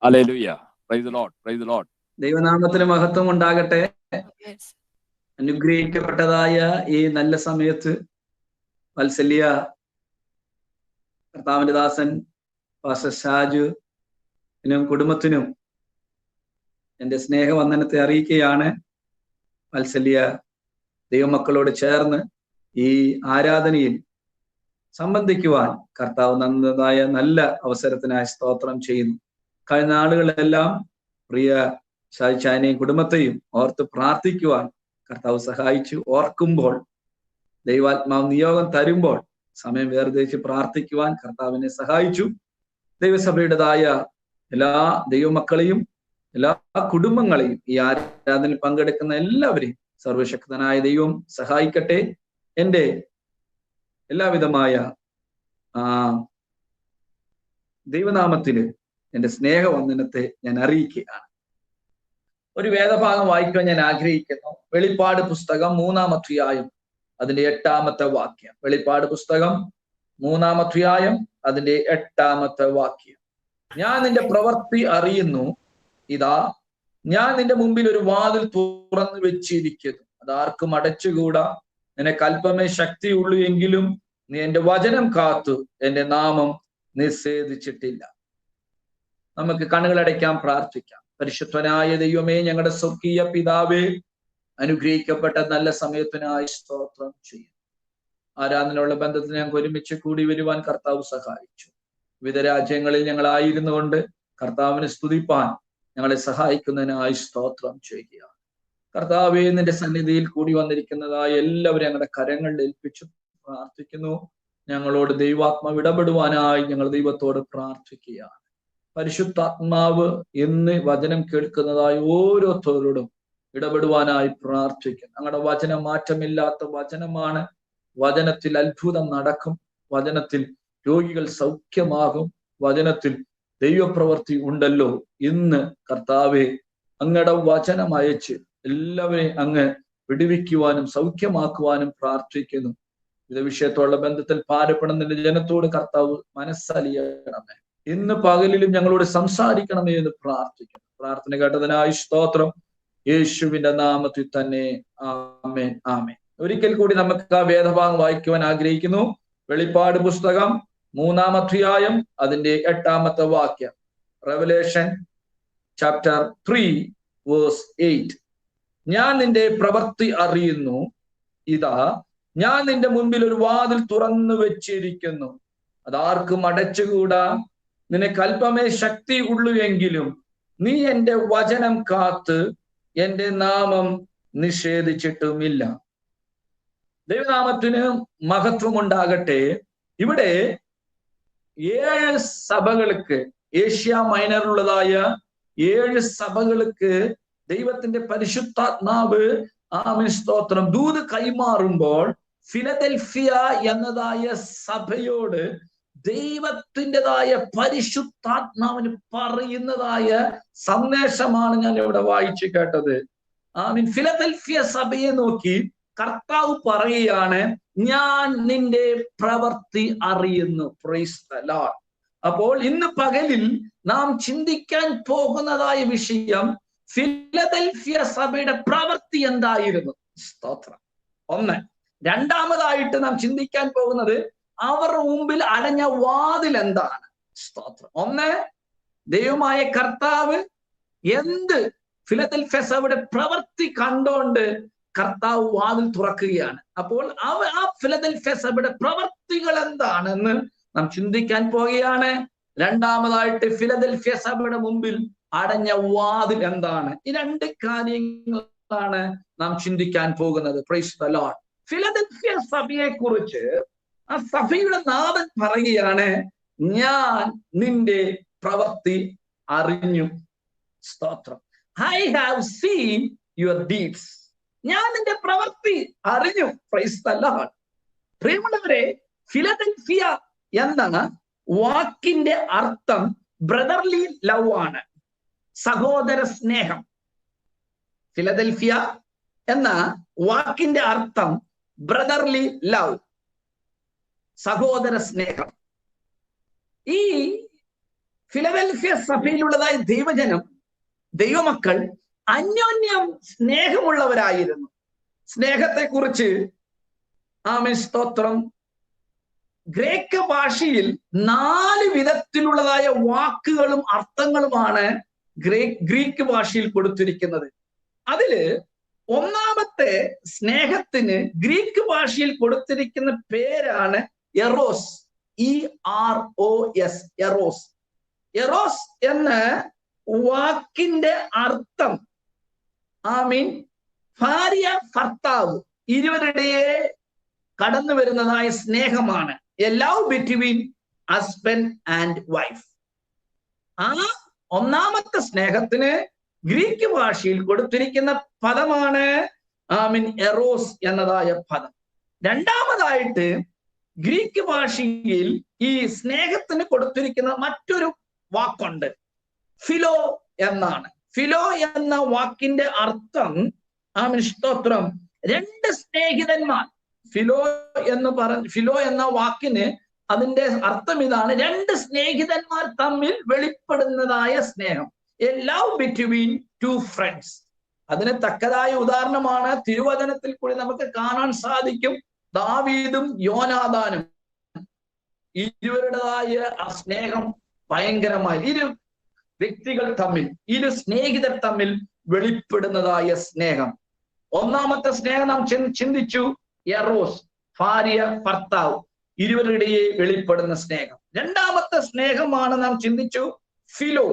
Hallelujah. Price the Lord. Price the lord. ദൈവനാമത്തിന് മഹത്വം ഉണ്ടാകട്ടെ. Yes. അനുഗ്രഹിക്കപ്പെട്ടതായ ഈ നല്ല സമയത്ത് വത്സല്യ കർത്താവിന്റെ ദാസൻ പാസ്റ്റർ ഷാജുവിനും കുടുംബത്തിനും എൻ്റെ സ്നേഹവന്ദനത്തെ അറിയിക്കുകയാണ്. വത്സല്യ ദൈവമക്കളോട് ചേർന്ന് ഈ ആരാധനയിൽ സംബന്ധിക്കുവാൻ കർത്താവ് നന്നതായ നല്ല അവസരത്തിനായി സ്തോത്രം ചെയ്യുന്നു. കഴിഞ്ഞ നാളുകളെല്ലാം പ്രിയ ഷാജിച്ചാനെയും കുടുംബത്തെയും ഓർത്ത് പ്രാർത്ഥിക്കുവാൻ കർത്താവ് സഹായിച്ചു. ഓർക്കുമ്പോൾ ദൈവാത്മാവ് നിയോഗം തരുമ്പോൾ സമയം വേർതിരിച്ച് പ്രാർത്ഥിക്കുവാൻ കർത്താവിനെ സഹായിച്ചു. ദൈവസഭയുടേതായ എല്ലാ ദൈവമക്കളെയും എല്ലാ കുടുംബങ്ങളെയും ഈ ആരാധനയിൽ പങ്കെടുക്കുന്ന എല്ലാവരെയും സർവശക്തനായ ദൈവം സഹായിക്കട്ടെ. എൻ്റെ എല്ലാവിധമായ ദൈവനാമത്തില് എൻ്റെ സ്നേഹവന്ദനത്തെ ഞാൻ അറിയിക്കുകയാണ്. ഒരു വേദഭാഗം വായിക്കാൻ ഞാൻ ആഗ്രഹിക്കുന്നു. വെളിപ്പാട് പുസ്തകം 3-ാം അധ്യായം അതിന്റെ 8-ാമത്തെ വാക്യം. വെളിപ്പാട് പുസ്തകം 3-ാം അധ്യായം അതിന്റെ 8-ാമത്തെ വാക്യം. ഞാൻ നിന്റെ പ്രവൃത്തി അറിയുന്നു, ഇതാ ഞാൻ നിന്റെ മുമ്പിൽ ഒരു വാതിൽ തുറന്നു വെച്ചിരിക്കുന്നു, അതാർക്കും അടച്ചുകൂടാ. നിനക്ക് അല്പമേ ശക്തിയുള്ളൂ എങ്കിലും നീ എന്റെ വചനം കാത്തു എന്റെ നാമം നിഷേധിച്ചിട്ടില്ല. നമുക്ക് കണ്ണുകളടയ്ക്കാം, പ്രാർത്ഥിക്കാം. പരിശുദ്ധനായ ദൈവമേ, ഞങ്ങളുടെ സ്വർഗീയ പിതാവേ, അനുഗ്രഹിക്കപ്പെട്ട നല്ല സമയത്തിനായി സ്തോത്രം ചെയ്യും. ആരാധനയുള്ള ബന്ധത്തിൽ ഞങ്ങൾക്ക് ഒരുമിച്ച് കൂടി വരുവാൻ കർത്താവ് സഹായിച്ചു. വിവിധ രാജ്യങ്ങളിൽ ഞങ്ങളായിരുന്നു കൊണ്ട് കർത്താവിനെ സ്തുതിപ്പാൻ ഞങ്ങളെ സഹായിക്കുന്നതിനായി സ്തോത്രം ചെയ്യുക. കർത്താവേ, നിന്റെ സന്നിധിയിൽ കൂടി വന്നിരിക്കുന്നതായ എല്ലാവരും ഞങ്ങളുടെ കരങ്ങളിൽ ഏൽപ്പിച്ചു പ്രാർത്ഥിക്കുന്നു. ഞങ്ങളോട് ദൈവാത്മാവ് ഇടപെടുവാനായി ഞങ്ങൾ ദൈവത്തോട് പ്രാർത്ഥിക്കുകയാണ്. പരിശുദ്ധാത്മാവ് ഇന്ന് വചനം കേൾക്കുന്നതായ ഓരോരുത്തരോടും ഇടപെടുവാനായി പ്രാർത്ഥിക്കുന്നു. ഞങ്ങളുടെ വചനം മാറ്റമില്ലാത്ത വചനമാണ്. വചനത്തിൽ അത്ഭുതം നടക്കും, വചനത്തിൽ രോഗികൾ സൗഖ്യമാകും, വചനത്തിൽ ദൈവപ്രവൃത്തി ഉണ്ടല്ലോ. ഇന്ന് കർത്താവെ, അങ്ങയുടെ വചനം അയച്ച് എല്ലാവരെയും അങ്ങ് വിടുവിക്കുവാനും സൗഖ്യമാക്കുവാനും പ്രാർത്ഥിക്കുന്നു. ഇത് വിഷയത്തോടുള്ള ബന്ധത്തിൽ ഭാരപ്പെടുന്ന ജനത്തോട് കർത്താവ് മനസ്സലിയണമേ. ഇന്ന് പകലിലും ഞങ്ങളോട് സംസാരിക്കണമേ എന്ന് പ്രാർത്ഥിക്കുന്നു. പ്രാർത്ഥന കേട്ടതിനായി സ്തോത്രം, യേശുവിന്റെ നാമത്തിൽ തന്നെ. ആമേൻ, ആമേൻ. ഒരിക്കൽ കൂടി നമുക്ക് ആ വേദഭാഗം വായിക്കുവാൻ ആഗ്രഹിക്കുന്നു. വെളിപ്പാട് പുസ്തകം 3-ാം അധ്യായം അതിന്റെ 8-ാമത്തെ വാക്യം. Revelation chapter 3 verse 8. ഞാൻ നിന്റെ പ്രവൃത്തി അറിയുന്നു, ഇതാ ഞാൻ നിന്റെ മുൻപിൽ ഒരു വാതിൽ തുറന്നു വെച്ചിരിക്കുന്നു, അതാർക്കും അടച്ചുകൂടാ. നിനക്ക് അല്പമേ ശക്തി ഉള്ളൂ എങ്കിലും നീ എന്റെ വചനം കാത്ത് എന്റെ നാമം നിഷേധിച്ചിട്ടുമില്ല. ദൈവനാമത്തിന് മഹത്വമുണ്ടാകട്ടെ. ഇവിടെ 7 സഭകൾക്ക്, ഏഷ്യ മൈനറിലുള്ളതായ 7 സഭകൾക്ക് ദൈവത്തിന്റെ പരിശുദ്ധാത്മാവ് സ്തോത്രം ദൂത് കൈമാറുമ്പോൾ ഫിലദൽഫിയ എന്നതായ സഭയോട് ദൈവത്തിൻ്റെതായ പരിശുദ്ധാത്മാവിന് പറയുന്നതായ സന്ദേശമാണ് ഞാൻ ഇവിടെ വായിച്ചു കേട്ടത്. ഫിലദൽഫിയ സഭയെ നോക്കി കർത്താവ് പറയുകയാണ്, ഞാൻ നിന്റെ പ്രവൃത്തി അറിയുന്നു. Price the lord. അപ്പോൾ ഇന്ന് പകലിൽ നാം ചിന്തിക്കാൻ പോകുന്നതായ വിഷയം ഫിലദൽഫിയ സഭയുടെ പ്രവൃത്തി എന്തായിരുന്നു. സ്തോത്രം. ഒന്ന്. രണ്ടാമതായിട്ട് നാം ചിന്തിക്കാൻ പോകുന്നത് അവരുടെ മുമ്പിൽ അടഞ്ഞ വാതിൽ എന്താണ്. സ്തോത്രം. ഒന്ന്, ദൈവമായ കർത്താവ് എന്ത് ഫിലദൽഫിയ സഭയുടെ പ്രവൃത്തി കണ്ടോണ്ട് കർത്താവ് വാതിൽ തുറക്കുകയാണ്. അപ്പോൾ ആ ഫിലദൽഫിയ സഭയുടെ പ്രവൃത്തികൾ എന്താണെന്ന് നാം ചിന്തിക്കാൻ പോവുകയാണ്. രണ്ടാമതായിട്ട് ഫിലദൽഫിയ സഭയുടെ മുമ്പിൽ അടഞ്ഞ വാതിൽ എന്താണ്. ഈ 2 കാര്യങ്ങളാണ് നാം ചിന്തിക്കാൻ പോകുന്നത്. Praise the Lord. ഫിലദൽഫിയ സഭയെ കുറിച്ച് ആ സഭയുടെ നാഥൻ പറയുകയാണ്, ഞാൻ നിന്റെ പ്രവൃത്തി അറിഞ്ഞു. സ്തോത്രം. I have seen your deeds. ഞാൻ നിന്റെ പ്രവൃത്തി അറിഞ്ഞു. Price the Lord. പ്രിയമുള്ളവരെ, ഫിലദൽഫിയ എന്ന വാക്കിന്റെ അർത്ഥം ബ്രദർലി ലവ് ആണ്, സഹോദര സ്നേഹം. ഫിലദൽഫിയ എന്ന വാക്കിന്റെ അർത്ഥം ബ്രദർലി ലവ്, സഹോദര സ്നേഹം. ഈ ഫിലദൽഫിയ സഭയിലുള്ളതായ ദൈവജനം, ദൈവമക്കൾ അന്യോന്യം സ്നേഹമുള്ളവരായിരുന്നു. സ്നേഹത്തെക്കുറിച്ച് ആമേൻ സ്തോത്രം, ഗ്രേക്ക് ഭാഷയിൽ 4 വിധത്തിലുള്ളതായ വാക്കുകളും അർത്ഥങ്ങളുമാണ് ഗ്രീക്ക് ഭാഷയിൽ കൊടുത്തിരിക്കുന്നത്. അതില് ഒന്നാമത്തെ സ്നേഹത്തിന് ഗ്രീക്ക് ഭാഷയിൽ കൊടുത്തിരിക്കുന്ന പേരാണ് എറോസ്. EROS, Eros. എറോസ് എന്ന വാക്കിന്റെ അർത്ഥം ഭാര്യ ഭർത്താവ് ഇരുവരുടെയെ കടന്നു വരുന്നതായ സ്നേഹമാണ്. A love between husband and wife. ആ ഒന്നാമത്തെ സ്നേഹത്തിന് ഗ്രീക്ക് ഭാഷയിൽ കൊടുത്തിരിക്കുന്ന പദമാണ് എറോസ് എന്നതായ പദം. രണ്ടാമതായിട്ട് ഗ്രീക്ക് ഭാഷയിൽ ഈ സ്നേഹത്തിന് കൊടുത്തിരിക്കുന്ന മറ്റൊരു വാക്കുണ്ട്, ഫിലോ എന്നാണ്. ഫിലോ എന്ന വാക്കിന്റെ അർത്ഥം സ്തോത്രം 2 സ്നേഹിതന്മാർ. ഫിലോ എന്ന വാക്കിന് അതിന്റെ അർത്ഥം ഇതാണ്, 2 സ്നേഹിതന്മാർ തമ്മിൽ വെളിപ്പെടുന്നതായ സ്നേഹം. A love between 2 friends. അതിന് തക്കതായ ഉദാഹരണമാണ് തിരുവചനത്തിൽ കൂടി നമുക്ക് കാണാൻ സാധിക്കും. ദാവീദും യോനാഥാനും ഇരുവരുടേതായ ആ സ്നേഹം ഭയങ്കരമായി, ഇരു വ്യക്തികൾ തമ്മിൽ, ഇരു സ്നേഹിതർ തമ്മിൽ വെളിപ്പെടുന്നതായ സ്നേഹം. ഒന്നാമത്തെ സ്നേഹം നാം ചിന്തിച്ചു, എറോസ്, ഭാര്യ ഭർത്താവ് ഇരുവരുടെയെ വെളിപ്പെടുന്ന സ്നേഹം. രണ്ടാമത്തെ സ്നേഹമാണ് നാം ചിന്തിച്ചു, ഫിലോ,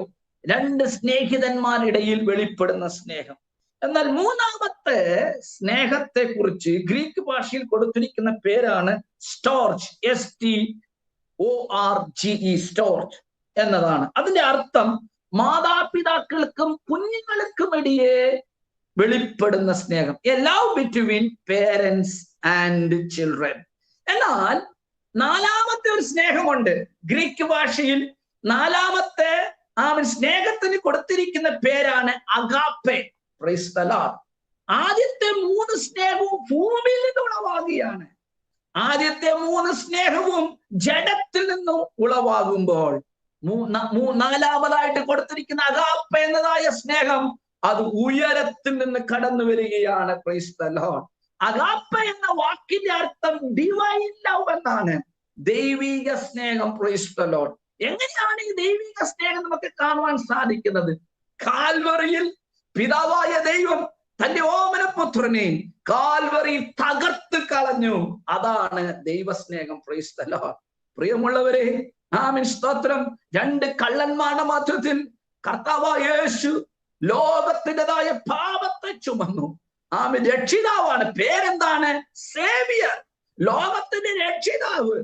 2 സ്നേഹിതന്മാരിടയിൽ വെളിപ്പെടുന്ന സ്നേഹം. എന്നാൽ മൂന്നാമത്തെ സ്നേഹത്തെ കുറിച്ച് ഗ്രീക്ക് ഭാഷയിൽ കൊടുത്തിരിക്കുന്ന പേരാണ് സ്റ്റോർജ്, STORGE, സ്റ്റോർജ് എന്നതാണ്. അതിന്റെ അർത്ഥം മാതാപിതാക്കൾക്കും കുഞ്ഞുങ്ങൾക്കും ഇടയെ വെളിപ്പെടുന്ന സ്നേഹം. A love between parents and children. എന്നാൽ നാലാമത്തെ ഒരു സ്നേഹമുണ്ട്. ഗ്രീക്ക് ഭാഷയിൽ നാലാമത്തെ സ്നേഹത്തിന് കൊടുത്തിരിക്കുന്ന പേരാണ് അഗാപ്പെ. Price the Lord. ആദ്യത്തെ 3 സ്നേഹവും ഭൂമിയിൽ നിന്ന് ഉളവാകുകയാണ്. ആദ്യത്തെ 3 സ്നേഹവും ജഡത്തിൽ നിന്നും ഉളവാകുമ്പോൾ നാലാമതായിട്ട് കൊടുത്തിരിക്കുന്ന അഗാപ്പെ എന്നതായ സ്നേഹം അത് ഉയരത്തിൽ നിന്ന് കടന്നു വരികയാണ്. Price the Lord. അഗാപ്പെ എന്ന വാക്കിന്റെ അർത്ഥം ഡിവൈൻ ലവ് എന്നാണ്, ദൈവിക സ്നേഹം. Price the Lord. എങ്ങനെയാണ് ഈ ദൈവിക സ്നേഹം നമുക്ക് കാണുവാൻ സാധിക്കുന്നത്? കാൽവറിയിൽ പിതാവായ ദൈവം തന്റെ ഓമനപുത്രനെ കാൽവറിയിൽ തകർത്ത് കളഞ്ഞു. അതാണ് ദൈവസ്നേഹം. Price the Lord. പ്രിയമുള്ളവരെ, സ്തോത്രം, 2 കള്ളന്മാരുടെ മധ്യത്തിൽ കർത്താവായ യേശു ലോകത്തിൻ്റെതായ പാപത്തെ ചുമന്നു. രക്ഷിതാവാണ്. പേരെന്താണ്? സേവിയർ, ലോകത്തിന്റെ രക്ഷിതാവ്.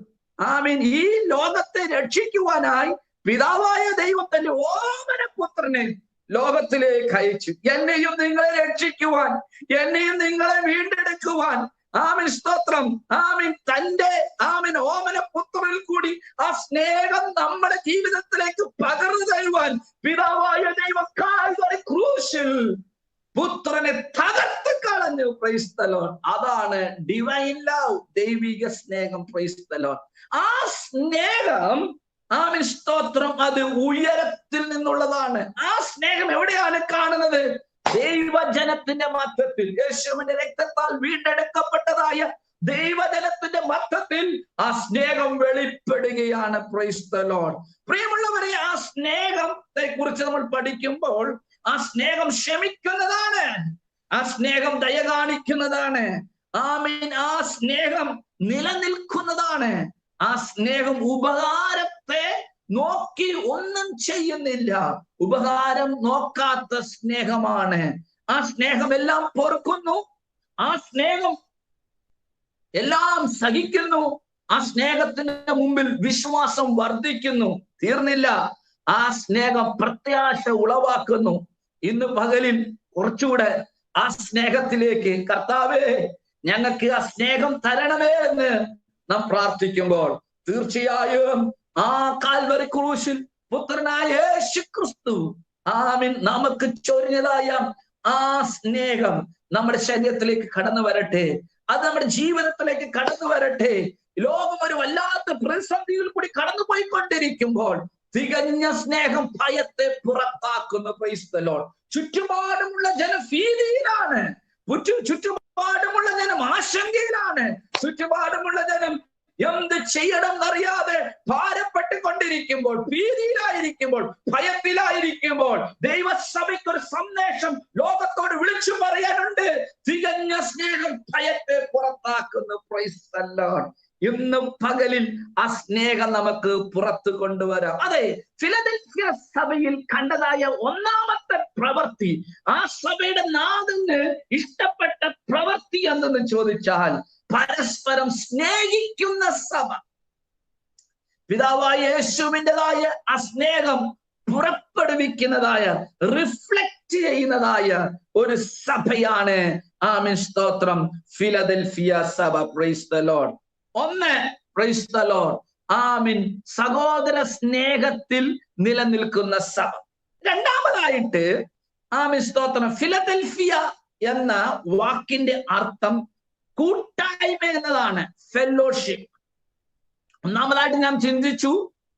ഈ ലോകത്തെ രക്ഷിക്കുവാനായി പിതാവായ ദൈവത്തിന്റെ ഓമനപുത്രനെ ലോകത്തിലേക്ക് അയച്ചു. എന്നെയും നിങ്ങളെ രക്ഷിക്കുവാൻ, എന്നെയും നിങ്ങളെ വീണ്ടെടുക്കുവാൻ സ്തോത്രം, തന്റെ ഓമനപുത്രനിൽ കൂടി ആ സ്നേഹം നമ്മുടെ ജീവിതത്തിലേക്ക് പകർന്നു തരുവാൻ പിതാവായ ദൈവം കാൽവരി ക്രൂശിൽ പുത്രനെ തകർത്ത് കളഞ്ഞു. Price the Lord. അതാണ് ഡിവൈൻ ലവ്, ദൈവിക സ്നേഹം. Price the Lord. ആ സ്നേഹം സ്തോത്രം അത് ഉയരത്തിൽ നിന്നുള്ളതാണ്. ആ സ്നേഹം എവിടെയാണ് കാണുന്നത്? ദൈവജനത്തിന്റെ മധ്യത്തിൽ, യേശുവിന്റെ രക്തത്താൽ വീണ്ടെടുക്കപ്പെട്ടതായ ദൈവജനത്തിന്റെ മധ്യത്തിൽ ആ സ്നേഹം വെളിപ്പെടുകയാണ്. Price the Lord. പ്രിയമുള്ളവരെ, ആ സ്നേഹത്തെ കുറിച്ച് നമ്മൾ പഠിക്കുമ്പോൾ ആ സ്നേഹം ക്ഷമിക്കുന്നതാണ്, ആ സ്നേഹം ദയ കാണിക്കുന്നതാണ്, ആ സ്നേഹം നിലനിൽക്കുന്നതാണ്, ആ സ്നേഹം ഉപകാരത്തെ നോക്കി ഒന്നും ചെയ്യുന്നില്ല, ഉപകാരം നോക്കാത്ത സ്നേഹമാണ്. ആ സ്നേഹം എല്ലാം പൊറുക്കുന്നു, ആ സ്നേഹം എല്ലാം സഹിക്കുന്നു, ആ സ്നേഹത്തിന്റെ മുമ്പിൽ വിശ്വാസം വർദ്ധിക്കുന്നു. തീർന്നില്ല, ആ സ്നേഹം പ്രത്യാശ ഉളവാക്കുന്നു. ഇന്ന് പകലിൽ കുറച്ചുകൂടെ ആ സ്നേഹത്തിലേക്ക്, കർത്താവേ ഞങ്ങൾക്ക് ആ സ്നേഹം തരണമേ എന്ന് നാം പ്രാർത്ഥിക്കുമ്പോൾ തീർച്ചയായും ആ കാൽവരി ക്രൂശിൽ പുത്രനായ യേശുക്രിസ്തു നമുക്ക് ചൊരിഞ്ഞതായ ആ സ്നേഹം നമ്മുടെ ശരീരത്തിലേക്ക് കടന്നു വരട്ടെ, അത് നമ്മുടെ ജീവിതത്തിലേക്ക് കടന്നു വരട്ടെ. ലോകം ഒരു വല്ലാത്ത പ്രതിസന്ധിയിൽ കൂടി കടന്നു പോയിക്കൊണ്ടിരിക്കുമ്പോൾ തികഞ്ഞ സ്നേഹം ഭയത്തെ പുറത്താക്കുന്നു. Price the Lord. ചുറ്റുപാടുമുള്ള ജനം ഭീതിയിലാണ്, ചുറ്റുപാടുമുള്ള ജനം ആശങ്കയിലാണ്, ചുറ്റുപാടുമുള്ള ജനം എന്ത് ചെയ്യണം എന്നറിയാതെ ഭാരപ്പെട്ടുകൊണ്ടിരിക്കുമ്പോൾ, ഭീതിയിലായിരിക്കുമ്പോൾ, ഭയത്തിലായിരിക്കുമ്പോൾ ദൈവസഭയ്ക്ക് ഒരു സന്ദേശം ലോകത്തോട് വിളിച്ചു പറയാനുണ്ട്. തികഞ്ഞ സ്നേഹം ഭയത്തെ പുറത്താക്കുന്നു. Price the Lord. ഇന്ന് പകലിൽ ആ സ്നേഹം നമുക്ക് പുറത്തു കൊണ്ടുവരാം. അതെ, ഫിലദൽഫിയ സഭയിൽ കണ്ടതായ ഒന്നാമത്തെ പ്രവൃത്തി, ആ സഭയുടെ നാഥന് ഇഷ്ടപ്പെട്ട പ്രവൃത്തി എന്തെന്ന് ചോദിച്ചാൽ പരസ്പരം സ്നേഹിക്കുന്ന സഭ. പിതാവായ യേശുവിൻ്റെതായ ആ സ്നേഹം പുറപ്പെടുവിക്കുന്നതായ, റിഫ്ലക്ട് ചെയ്യുന്നതായ ഒരു സഭയാണ് ആമേൻ സ്തോത്രം ഫിലദൽഫിയ സഭ. Price the Lord. ഒന്ന്, പ്രൈസ് ദി ലോർഡ്, ആമേൻ, സഹോദര സ്നേഹത്തിൽ നിലനിൽക്കുന്ന സഭ. രണ്ടാമതായിട്ട് ആമേൻ സ്തോത്രം, ഫിലദൽഫിയ എന്ന വാക്കിന്റെ അർത്ഥം കൂട്ടായ്മ എന്നതാണ്, ഫെലോഷിപ്പ്. ഒന്നാമതായിട്ട് ഞാൻ ചിന്തിച്ചു,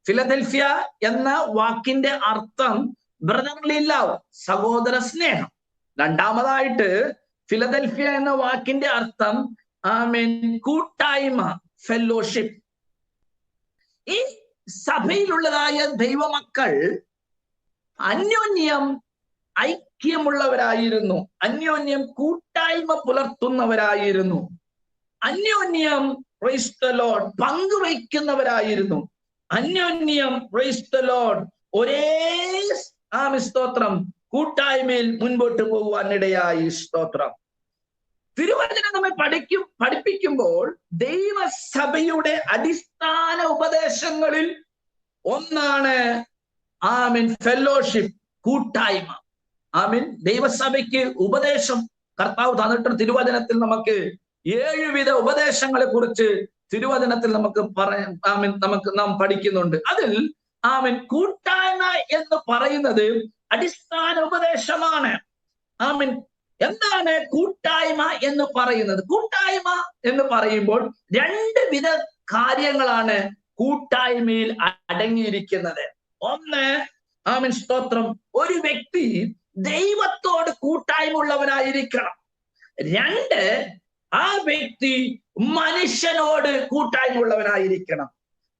ഫിലദൽഫിയ എന്ന വാക്കിന്റെ അർത്ഥം ബ്രദർലി ലവ്, സഹോദര സ്നേഹം. രണ്ടാമതായിട്ട് ഫിലദൽഫിയ എന്ന വാക്കിന്റെ അർത്ഥം ആമേൻ കൂട്ടായ്മ, ഫെലോഷിപ്പ്. ഈ സഭയിലുള്ളതായ ദൈവമക്കൾ അന്യോന്യം ഐക്യമുള്ളവരായിരുന്നു, അന്യോന്യം കൂട്ടായ്മ പുലർത്തുന്നവരായിരുന്നു, അന്യോന്യം പ്രൈസ് ദി ലോർഡ് പങ്കുവയ്ക്കുന്നവരായിരുന്നു, അന്യോന്യം പ്രൈസ് ദി ലോർഡ് ഒരേ ആമേൻ സ്തോത്രം കൂട്ടായ്മയിൽ മുൻപോട്ട് പോകുവാനിടയായി. സ്തോത്രം. തിരുവചനം നമ്മെ പഠിപ്പിക്കുമ്പോൾ ദൈവസഭയുടെ അടിസ്ഥാന ഉപദേശങ്ങളിൽ ഒന്നാണ് ആമേൻ ഫെലോഷിപ്പ്, കൂട്ടായ്മ. ആമേൻ. ദൈവസഭയ്ക്ക് ഉപദേശം കർത്താവ് തന്നിട്ട് തിരുവചനത്തിൽ നമുക്ക് 7 വിധ ഉപദേശങ്ങളെ കുറിച്ച് തിരുവചനത്തിൽ നമുക്ക് നാം പഠിക്കുന്നുണ്ട്. അതിൽ ആമേൻ കൂട്ടായ്മ എന്ന് പറയുന്നത് അടിസ്ഥാന ഉപദേശമാണ്. ആമേൻ. എന്താണ് കൂട്ടായ്മ എന്ന് പറയുന്നത്? കൂട്ടായ്മ എന്ന് പറയുമ്പോൾ 2 വിധ കാര്യങ്ങളാണ് കൂട്ടായ്മയിൽ അടങ്ങിയിരിക്കുന്നത്. ഒന്ന്, ആമേൻ സ്തോത്രം, ഒരു വ്യക്തി ദൈവത്തോട് കൂട്ടായ്മ ഉള്ളവനായിരിക്കണം. 2, ആ വ്യക്തി മനുഷ്യനോട് കൂട്ടായ്മ ഉള്ളവനായിരിക്കണം.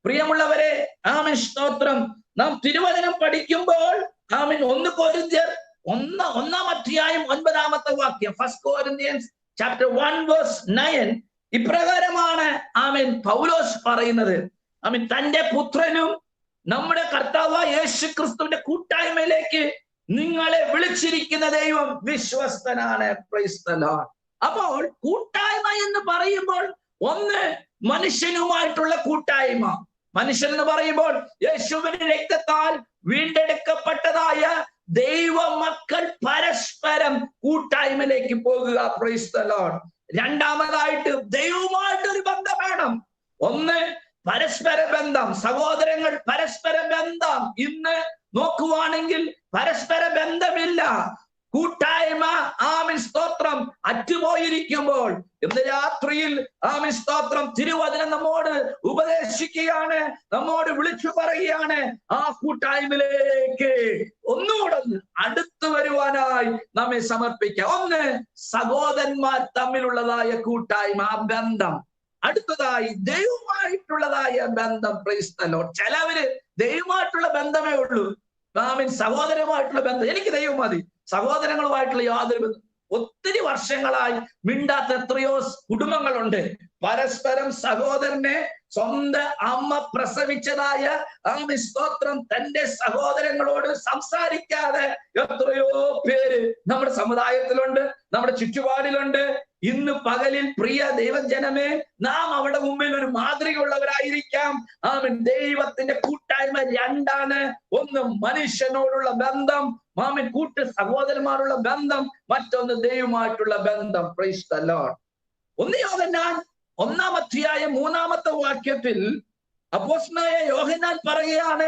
പ്രിയമുള്ളവരെ, ആമേൻ സ്തോത്രം, നാം തിരുവചനം പഠിക്കുമ്പോൾ ആമേൻ 1 കൊരിന്ത്യർ 1-ാം അധ്യായം 9-ാമത്തെ വാക്യം, 1 Corinthians chapter 1 verse 9 ഇപ്രകാരമാണ് ആമേൻ പൗലോസ് പറയുന്നത്. ആമേൻ, തന്റെ പുത്രനും നമ്മുടെ കർത്താവായ യേശു ക്രിസ്തുവിന്റെ കൂട്ടായ്മയിലേക്ക് നിങ്ങളെ വിളിച്ചിരിക്കുന്ന ദൈവം വിശ്വസ്തനാണ്. Praise the lord. അപ്പോൾ കൂട്ടായ്മ എന്ന് പറയുമ്പോൾ ഒന്ന്, മനുഷ്യനുമായിട്ടുള്ള കൂട്ടായ്മ. മനുഷ്യൻ എന്ന് പറയുമ്പോൾ യേശുവിന്റെ രക്തത്താൽ വീണ്ടെടുക്കപ്പെട്ടതായ ദൈവമക്കൾ പരസ്പരം കൂട്ടായ്മയിലേക്ക് പോകുക. Price the Lord. രണ്ടാമതായിട്ട് ദൈവവുമായിട്ടൊരു ബന്ധം വേണം. ഒന്ന്, പരസ്പര ബന്ധം. സഹോദരങ്ങൾ പരസ്പര ബന്ധം ഇന്ന് നോക്കുവാണെങ്കിൽ പരസ്പര ബന്ധമില്ല. കൂട്ടായ്മ ആമേൻ സ്തോത്രം അറ്റുപോയിരിക്കുമ്പോൾ ഇന്ന് രാത്രിയിൽ ആമേൻ സ്തോത്രം തിരുവചനം നമ്മോട് ഉപദേശിക്കുകയാണ്, നമ്മോട് വിളിച്ചു പറയുകയാണ്. ആ കൂട്ടായ്മയിലേക്ക് ഒന്നുകൂടെ അടുത്തു വരുവാനായി നമ്മെ സമർപ്പിക്കാം. ഒന്ന്, സഹോദരന്മാർ തമ്മിലുള്ളതായ കൂട്ടായ്മ, ആ ബന്ധം. അടുത്തതായി ദൈവമായിട്ടുള്ളതായ ബന്ധം. Price the Lord. ചിലവര് ദൈവമായിട്ടുള്ള ബന്ധമേ ഉള്ളൂ. ആമേൻ, സഹോദരമായിട്ടുള്ള ബന്ധം എനിക്ക് ദൈവം മതി, സഹോദരങ്ങളുമായിട്ടുള്ള യാതൊരു ബന്ധം. ഒത്തിരി വർഷങ്ങളായി മിണ്ടാത്ത എത്രയോ കുടുംബങ്ങളുണ്ട്. പരസ്പരം സഹോദരനെ സ്വന്തം അമ്മ പ്രസവിച്ചതായ ആമേൻ സ്തോത്രം തന്റെ സഹോദരങ്ങളോട് സംസാരിക്കാതെ എത്രയോ പേര് നമ്മുടെ സമുദായത്തിലുണ്ട്, നമ്മുടെ ചുറ്റുപാടിലുണ്ട്. ഇന്ന് പകലിൽ പ്രിയ ദൈവജനമേ, നാം അവിടെ മുമ്പിൽ ഒരു മാതൃക ഉള്ളവരായിരിക്കാം. ആമേൻ. ദൈവത്തിന്റെ കൂട്ടായ്മ 2ആണ്. ഒന്ന്, മനുഷ്യനോടുള്ള ബന്ധം, ആമേൻ, സഹോദരന്മാരുള്ള ബന്ധം. മറ്റൊന്ന് ദൈവമായിട്ടുള്ള ബന്ധം. Price the Lord. 1 യോഹന്നാൻ 1-ാം അധ്യായം 3-ാമത്തെ വാക്യത്തിൽ അപ്പോസ്തലനായ യോഹന്നാൻ പറയുകയാണ്,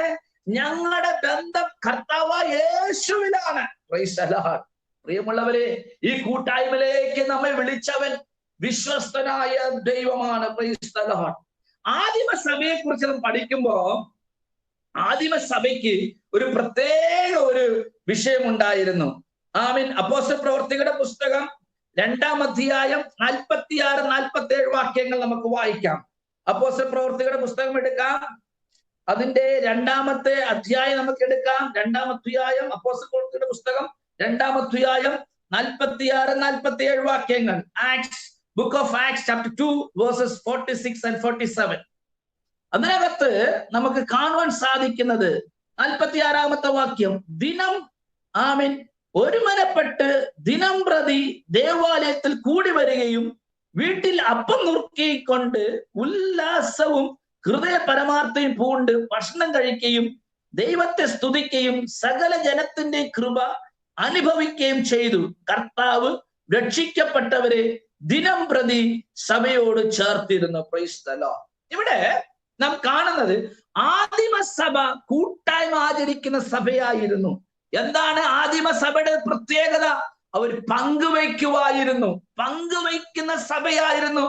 ഞങ്ങളുടെ ബന്ധം കർത്താവായ യേശുവിലാണ്. Price the Lord. പ്രിയമുള്ളവരെ, ഈ കൂട്ടായ്മയിലേക്ക് നമ്മെ വിളിച്ചവൻ വിശ്വസ്തനായ ദൈവമാണ്. Price the Lord. ആദിമ സഭയെ കുറിച്ച് നാം പഠിക്കുമ്പോ ആദിമസഭയ്ക്ക് ഒരു പ്രത്യേക ഒരു വിഷയമുണ്ടായിരുന്നു. ആമീൻ. അപ്പോസ്തല പ്രവർത്തികളുടെ പുസ്തകം 2-ാം അധ്യായം 46-47 വാക്യങ്ങൾ നമുക്ക് വായിക്കാം. അപ്പോസ്തല പ്രവർത്തികളുടെ പുസ്തകം എടുക്കാം. അതിന്റെ 2-ാമത്തെ അധ്യായം നമുക്ക് എടുക്കാം. 2-ാം അധ്യായം അപ്പോസ്തല പ്രവർത്തികളുടെ പുസ്തകം 2-ാം അധ്യായം 46-47 വാക്യങ്ങൾ. Acts, book of acts chapter 2 versus 46 and 47. അതിനകത്ത് നമുക്ക് കാണുവാൻ സാധിക്കുന്നത് 46-ാമത്തെ വാക്യം, ദിനം ആമീൻ ഒരുമനപ്പെട്ട് ദിനം പ്രതി ദേവാലയത്തിൽ കൂടി വരികയും വീട്ടിൽ അപ്പം നുറുക്കിക്കൊണ്ട് ഉല്ലാസവും ഹൃദയ പരമാർത്ഥയും പൂണ്ട് ഭക്ഷണം കഴിക്കുകയും ദൈവത്തെ സ്തുതിക്കുകയും സകല ജനത്തിന്റെ കൃപ അനുഭവിക്കുകയും ചെയ്തു. കർത്താവ് രക്ഷിക്കപ്പെട്ടവരെ ദിനം പ്രതി സഭയോട് ചേർത്തിരുന്നു. Price the Lord. ഇവിടെ നാം കാണുന്നത് ആദിമസഭ കൂട്ടായ്മ ആചരിക്കുന്ന സഭയായിരുന്നു. എന്താണ് ആദിമസഭയുടെ പ്രത്യേകത? അവർ പങ്കുവയ്ക്കുവായിരുന്നു. പങ്കുവയ്ക്കുന്ന സഭയായിരുന്നു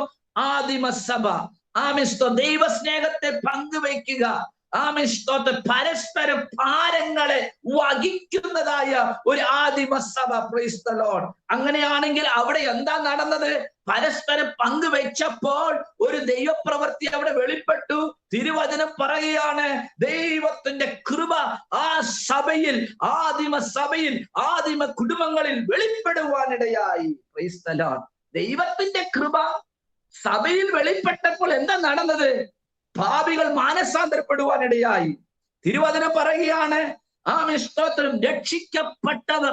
ആദിമസഭ. ആമിസ്തോ ദൈവസ്നേഹത്തെ പങ്കുവയ്ക്കുക. ആമിസ്തോത്തെ പരസ്പരം ഭാരങ്ങളെ വഹിക്കുന്നതായ ഒരു ആദിമസഭ. Price the Lord. അങ്ങനെയാണെങ്കിൽ അവിടെ എന്താ നടന്നത്? പരസ്പരം പങ്കുവെച്ചപ്പോൾ ഒരു ദൈവപ്രവൃത്തി അവിടെ വെളിപ്പെട്ടു. തിരുവചനം പറയുകയാണ്, ദൈവത്തിന്റെ കൃപ ആ സഭയിൽ, ആദിമസഭയിൽ, ആദിമ കുടുംബങ്ങളിൽ വെളിപ്പെടുവാനിടയായി. Price the Lord. ദൈവത്തിന്റെ കൃപ സഭയിൽ വെളിപ്പെട്ടപ്പോൾ എന്താ നടന്നത്? പാപികൾ മാനസാന്തരപ്പെടുവാനിടയായി. തിരുവചനം പറയുകയാണ്, ആമേൻ സ്തോത്രം, രക്ഷിക്കപ്പെട്ടവർ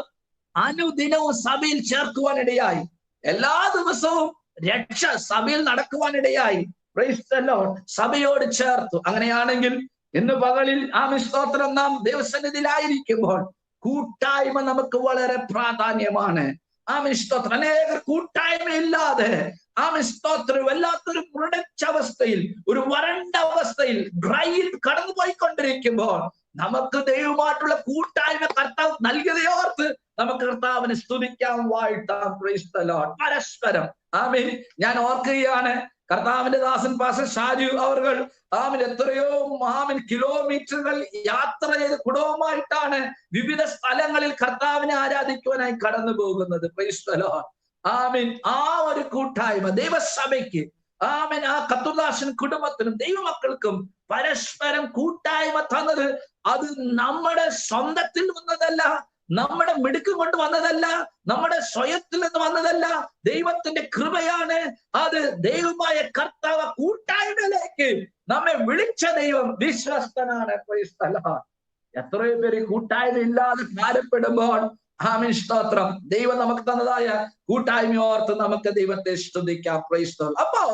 അനുദിനവും സഭയിൽ ചേർക്കുവാനിടയായി. എല്ലാ ദിവസവും രക്ഷ സഭയിൽ നടക്കുവാനിടയായി. Price the Lord. സഭയോട് ചേർത്തു. അങ്ങനെയാണെങ്കിൽ ഇന്ന് പകലിൽ ആമേൻ സ്തോത്രം നാം ദൈവസന്നിധിയിലായിരിക്കുമ്പോൾ കൂട്ടായ്മ നമുക്ക് വളരെ പ്രാധാന്യമാണ്. ആമേൻ സ്തോത്രം. അനേകർ കൂട്ടായ്മയില്ലാതെ ആമേൻ സ്തോത്രം വല്ലാത്തൊരു മുരടച്ചവസ്ഥയിൽ, ഒരു വരണ്ട അവസ്ഥയിൽ, ഡ്രൈയിൽ കടന്നുപോയിക്കൊണ്ടിരിക്കുമ്പോൾ നമുക്ക് ദൈവമായിട്ടുള്ള കൂട്ടായ്മ കർത്താവ് നൽകിയതയോർത്ത് നമുക്ക് കർത്താവിനെ സ്തുതിക്കാം, വാഴ്ത്താം. Price the Lord. പരസ്പരം ആമേൻ. ഞാൻ ഓർക്കുകയാണ്, കർത്താവിന്റെ ദാസൻ പാസ്റ്റർ ഷാജു അവർ ആമൻ എത്രയോ ആമൻ കിലോമീറ്ററുകൾ യാത്ര ചെയ്ത് കുടുംബമായിട്ടാണ് വിവിധ സ്ഥലങ്ങളിൽ കർത്താവിനെ ആരാധിക്കുവാനായി കടന്നു പോകുന്നത്. Praise the lord. ആമീൻ. ആ ഒരു കൂട്ടായ്മ ദൈവസഭയ്ക്ക്, ആമീൻ, ആ കർത്തൃദാസൻ കുടുംബത്തിനും ദൈവമക്കൾക്കും പരസ്പരം കൂട്ടായ്മ തന്നത് അത് നമ്മുടെ സ്വന്തത്തിൽ വന്നതല്ല, നമ്മുടെ മിടുക്ക് കൊണ്ട് വന്നതല്ല, നമ്മുടെ സ്വയത്തിൽ നിന്ന് വന്നതല്ല. ദൈവത്തിന്റെ കൃപയാണ്. അത് ദൈവമായ കർത്താവ് കൂട്ടായ്മയിലേക്ക് നമ്മെ വിളിച്ച ദൈവം വിശ്വസ്തനാണ്. Praise the lord. എത്രയോ പേര് കൂട്ടായ്മ ഇല്ലാതെ ഭാരപ്പെടുമ്പോൾ ആമേൻ സ്തോത്രം, ദൈവം നമുക്ക് തന്നതായ കൂട്ടായ്മ ഓർത്ത് നമുക്ക് ദൈവത്തെ സ്തുതിക്കാം. Price the lord. അപ്പോൾ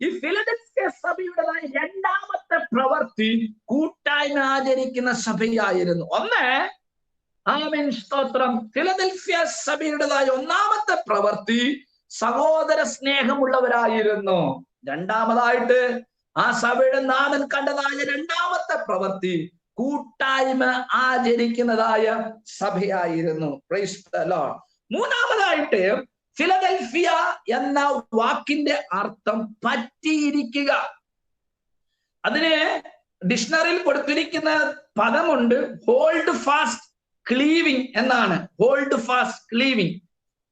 ഈ ഫിലദൽഫിയ സഭയുടേതായ 2ാമത്തെ പ്രവൃത്തി കൂട്ടായ്മ ആചരിക്കുന്ന സഭയായിരുന്നു. ഒന്ന്, ആമേൻ സ്തോത്രം, ഫിലദൽഫിയ സഭയുടേതായ 1ാമത്തെ പ്രവൃത്തി സഹോദര സ്നേഹമുള്ളവരായിരുന്നു. 2ാമതായിട്ട് ആ സഭയുടെ നാഥൻ കണ്ടതായ 2ാമത്തെ പ്രവൃത്തി കൂട്ടായ്മ ആചരിക്കുന്നതായ സഭയായിരുന്നു. Praise the lord. 3ാമതായിട്ട് ഫിലദൽഫിയ എന്ന വാക്കിന്റെ അർത്ഥം പറ്റിയിരിക്കുക. അതിന് ഡിക്ഷണറിയിൽ കൊടുത്തിരിക്കുന്ന പദമുണ്ട്, ഹോൾഡ് ഫാസ്റ്റ് ക്ലീവിങ് എന്നാണ്. ഹോൾഡ് ഫാസ്റ്റ് ക്ലീവിങ്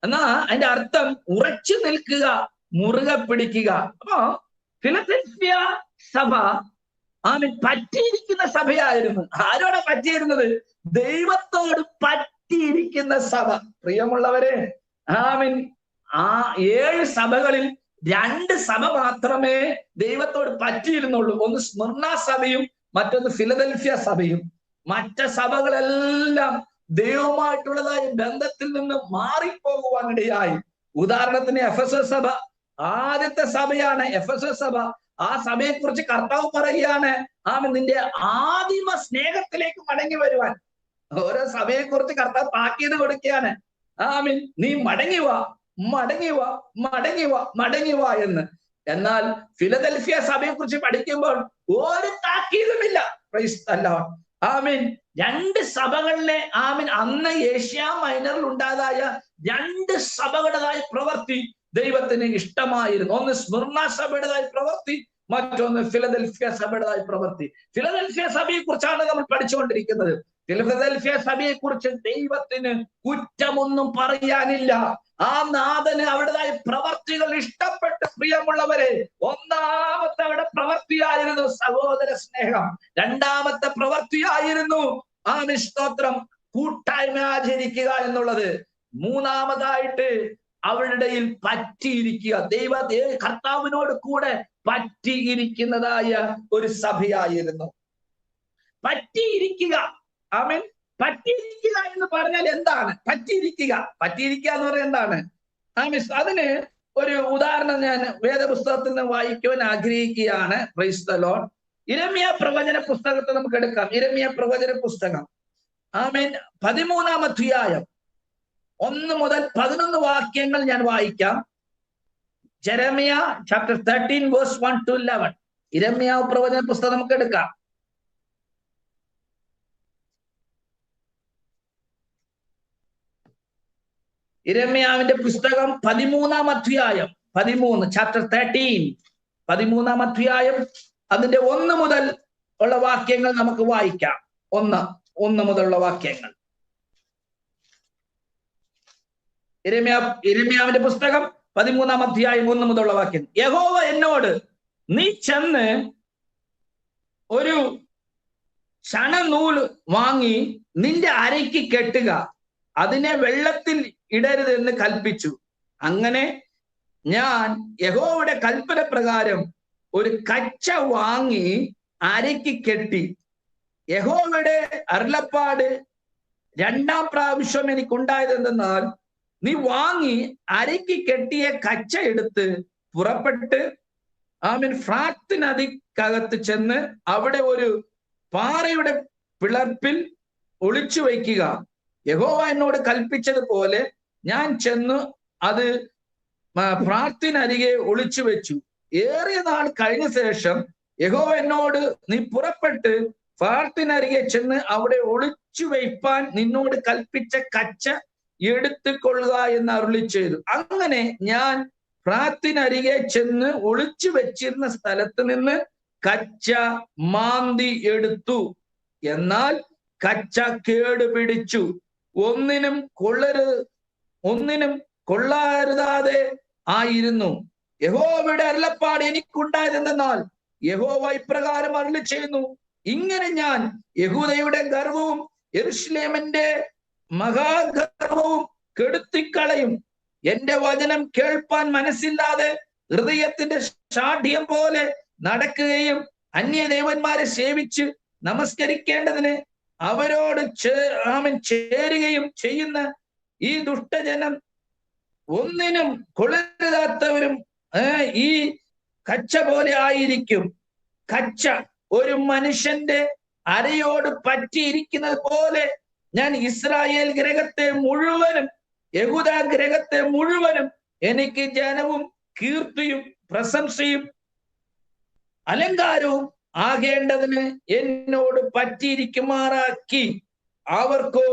എന്നാ അതിന്റെ അർത്ഥം ഉറച്ചു നിൽക്കുക, മുറുകെ പിടിക്കുക. അപ്പോ ഫിലദൽഫിയ സഭ ആമീൻ പറ്റിയിരിക്കുന്ന സഭയായിരുന്നു. ആരോടെ പറ്റിയിരുന്നത്? ദൈവത്തോട് പറ്റിയിരിക്കുന്ന സഭ. പ്രിയമുള്ളവരെ, ആമീൻ, ആ 7 സഭകളിൽ 2 സഭ മാത്രമേ ദൈവത്തോട് പറ്റിയിരുന്നുള്ളൂ. ഒന്ന് സ്മിർന സഭയും മറ്റൊന്ന് ഫിലദൽഫിയ സഭയും. മറ്റ് സഭകളെല്ലാം ദൈവവുമായിട്ടുള്ളതായ ബന്ധത്തിൽ നിന്ന് മാറിപ്പോകുവാനിടയായി. ഉദാഹരണത്തിന് എഫെസസ് സഭ ആദ്യത്തെ സഭയാണ്. എഫെസസ് സഭ, ആ സഭയെ കുറിച്ച് കർത്താവ് പറയുകയാണ്, ആമേൻ, നിന്റെ ആദിമ സ്നേഹത്തിലേക്ക് മടങ്ങി വരുവാൻ. ഓരോ സഭയെ കുറിച്ച് കർത്താവ് താക്കീത് കൊടുക്കുകയാണ്. ആമേൻ, നീ മടങ്ങിവാ, മടങ്ങിവാ, മടങ്ങിവാ, മടങ്ങിവാ എന്ന്. എന്നാൽ ഫിലദൽഫിയ സഭയെ കുറിച്ച് പഠിക്കുമ്പോൾ ഒരു താക്കീതുമില്ല. Praise the lord. ആമീൻ. 2 സഭകളിലെ ആമീൻ അന്ന് ഏഷ്യ മൈനറിൽ ഉണ്ടായതായ 2 സഭകളുടേതായ പ്രവൃത്തി ദൈവത്തിന് ഇഷ്ടമായിരുന്നു. ഒന്ന് സ്മിർന സഭയുടേതായ പ്രവൃത്തി, മറ്റൊന്ന് ഫിലദൽഫിയ സഭയുടേതായ പ്രവൃത്തി. ഫിലദൽഫിയ സഭയെ കുറിച്ചാണ് നമ്മൾ പഠിച്ചുകൊണ്ടിരിക്കുന്നത്. ഫിലദൽഫിയ സഭയെ കുറിച്ച് ദൈവത്തിന് കുറ്റമൊന്നും പറയാനില്ല. ആ നാഥന് അവരുടേതായ പ്രവർത്തികൾ ഇഷ്ടപ്പെട്ട്. പ്രിയമുള്ളവരെ, ഒന്നാമത്തെ അവിടെ പ്രവൃത്തിയായിരുന്നു സഹോദര സ്നേഹം. രണ്ടാമത്തെ പ്രവൃത്തിയായിരുന്നു സ്തോത്രം കൂട്ടായ്മ ആചരിക്കുക എന്നുള്ളത്. മൂന്നാമതായിട്ട് അവരുടെ പറ്റിയിരിക്കുക, കർത്താവിനോട് കൂടെ പറ്റിയിരിക്കുന്നതായ ഒരു സഭയായിരുന്നു. പറ്റിയിരിക്കുക, ആമേൻ. പറ്റിയിരിക്കുക എന്ന് പറഞ്ഞാൽ എന്താണ് പറ്റിയിരിക്കുക? പറ്റിയിരിക്കുക എന്ന് പറഞ്ഞാൽ എന്താണ്? അതിന് ഒരു ഉദാഹരണം ഞാൻ വേദപുസ്തകത്തിൽ നിന്ന് വായിക്കുവാൻ ആഗ്രഹിക്കുകയാണ്. Price the Lord. യിരെമ്യാ പ്രവചന പുസ്തകത്തെ നമുക്ക് എടുക്കാം. യിരെമ്യാ പ്രവചന പുസ്തകം, ആമേൻ, 13-ാം അധ്യായം 1 മുതൽ 11 വാക്യങ്ങൾ ഞാൻ വായിക്കാം. Jeremiah chapter 13 verse 1 to 11. യിരെമ്യാ പ്രവചന പുസ്തകം നമുക്ക് എടുക്കാം. യിരെമ്യാവിന്റെ പുസ്തകം 13-ാം അധ്യായം 13 ചാപ്റ്റർ 13 13-ാം അധ്യായം അതിന്റെ 1 മുതൽ ഉള്ള വാക്യങ്ങൾ നമുക്ക് വായിക്കാം. 1 മുതലുള്ള വാക്യങ്ങൾ. യിരെമ്യാവിന്റെ പുസ്തകം 13-ാം അധ്യായം 1 മുതലുള്ള വാക്യം. യഹോവ എന്നോട്, നീ ചെന്ന് ഒരു ശണനൂല് വാങ്ങി നിന്റെ അരയ്ക്ക് കെട്ടുക, അതിനെ വെള്ളത്തിൽ ഇടരുത് എന്ന് കൽപ്പിച്ചു. അങ്ങനെ ഞാൻ യഹോവയുടെ കൽപ്പന പ്രകാരം ഒരു കച്ച വാങ്ങി അരയ്ക്ക് കെട്ടി. യഹോവയുടെ അരുളപ്പാട് 2-ാം പ്രാവശ്യം എനിക്കുണ്ടായതെന്നാൽ, നീ വാങ്ങി അരയ്ക്ക് കെട്ടിയ കച്ച എടുത്ത് പുറപ്പെട്ട് ഫ്രാത്ത് നദിക്കകത്ത് ചെന്ന് അവിടെ ഒരു പാറയുടെ പിളർപ്പിൽ ഒളിച്ചു വയ്ക്കുക. യഹോവ എന്നോട് കൽപ്പിച്ചതുപോലെ ഞാൻ ചെന്ന് അത് ഫ്രാത്തിനരികെ ഒളിച്ചു വെച്ചു. ഏറിയ നാൾ കഴിഞ്ഞ ശേഷം യഹോവ എന്നോട്, നീ പുറപ്പെട്ട് ഫ്രാത്തിനരികെ ചെന്ന് അവിടെ ഒളിച്ചു വയ്പ്പാൻ നിന്നോട് കൽപ്പിച്ച കച്ച എടുത്തുകൊള്ളുക എന്ന് അരുളി ചെയ്തു. അങ്ങനെ ഞാൻ ഫ്രാത്തിനരികെ ചെന്ന് ഒളിച്ചു വെച്ചിരുന്ന സ്ഥലത്ത് നിന്ന് കച്ച മാന്തി എടുത്തു. എന്നാൽ കച്ച കേടുപിടിച്ചു, ഒന്നിനും കൊള്ളരുതാതെ ആയിരുന്നു. യഹോവയുടെ അരുളപ്പാട് എനിക്കുണ്ടായതെന്നാൽ, യഹോവ ഇപ്രകാരം അരുളി ചെയ്യുന്നു, ഇങ്ങനെ ഞാൻ യഹൂദയുടെ ഗർവവും യെരൂശലേമിന്റെ മഹാഗർവവും കെടുത്തിക്കളയും. എന്റെ വചനം കേൾപ്പാൻ മനസ്സില്ലാതെ ഹൃദയത്തിന്റെ ഷാഠ്യം പോലെ നടക്കുകയും അന്യദേവന്മാരെ സേവിച്ച് നമസ്കരിക്കേണ്ടതിന് അവരോട് ചേരുകയും ചെയ്യുന്ന ഈ ദുഷ്ടജനം ഒന്നിനും കൊള്ളരുതാത്തവരും ഈ കച്ച പോലെ ആയിരിക്കും. കച്ച ഒരു മനുഷ്യന്റെ അരയോട് പറ്റിയിരിക്കുന്നത് പോലെ ഞാൻ ഇസ്രായേൽ ഗ്രഹത്തെ മുഴുവനും യഹൂദ ഗ്രഹത്തെ മുഴുവനും എനിക്ക് ജനവും കീർത്തിയും പ്രശംസയും അലങ്കാരവും ആകേണ്ടതിന് എന്നോട് പറ്റിയിരിക്കുമാറാക്കി. അവർക്കോ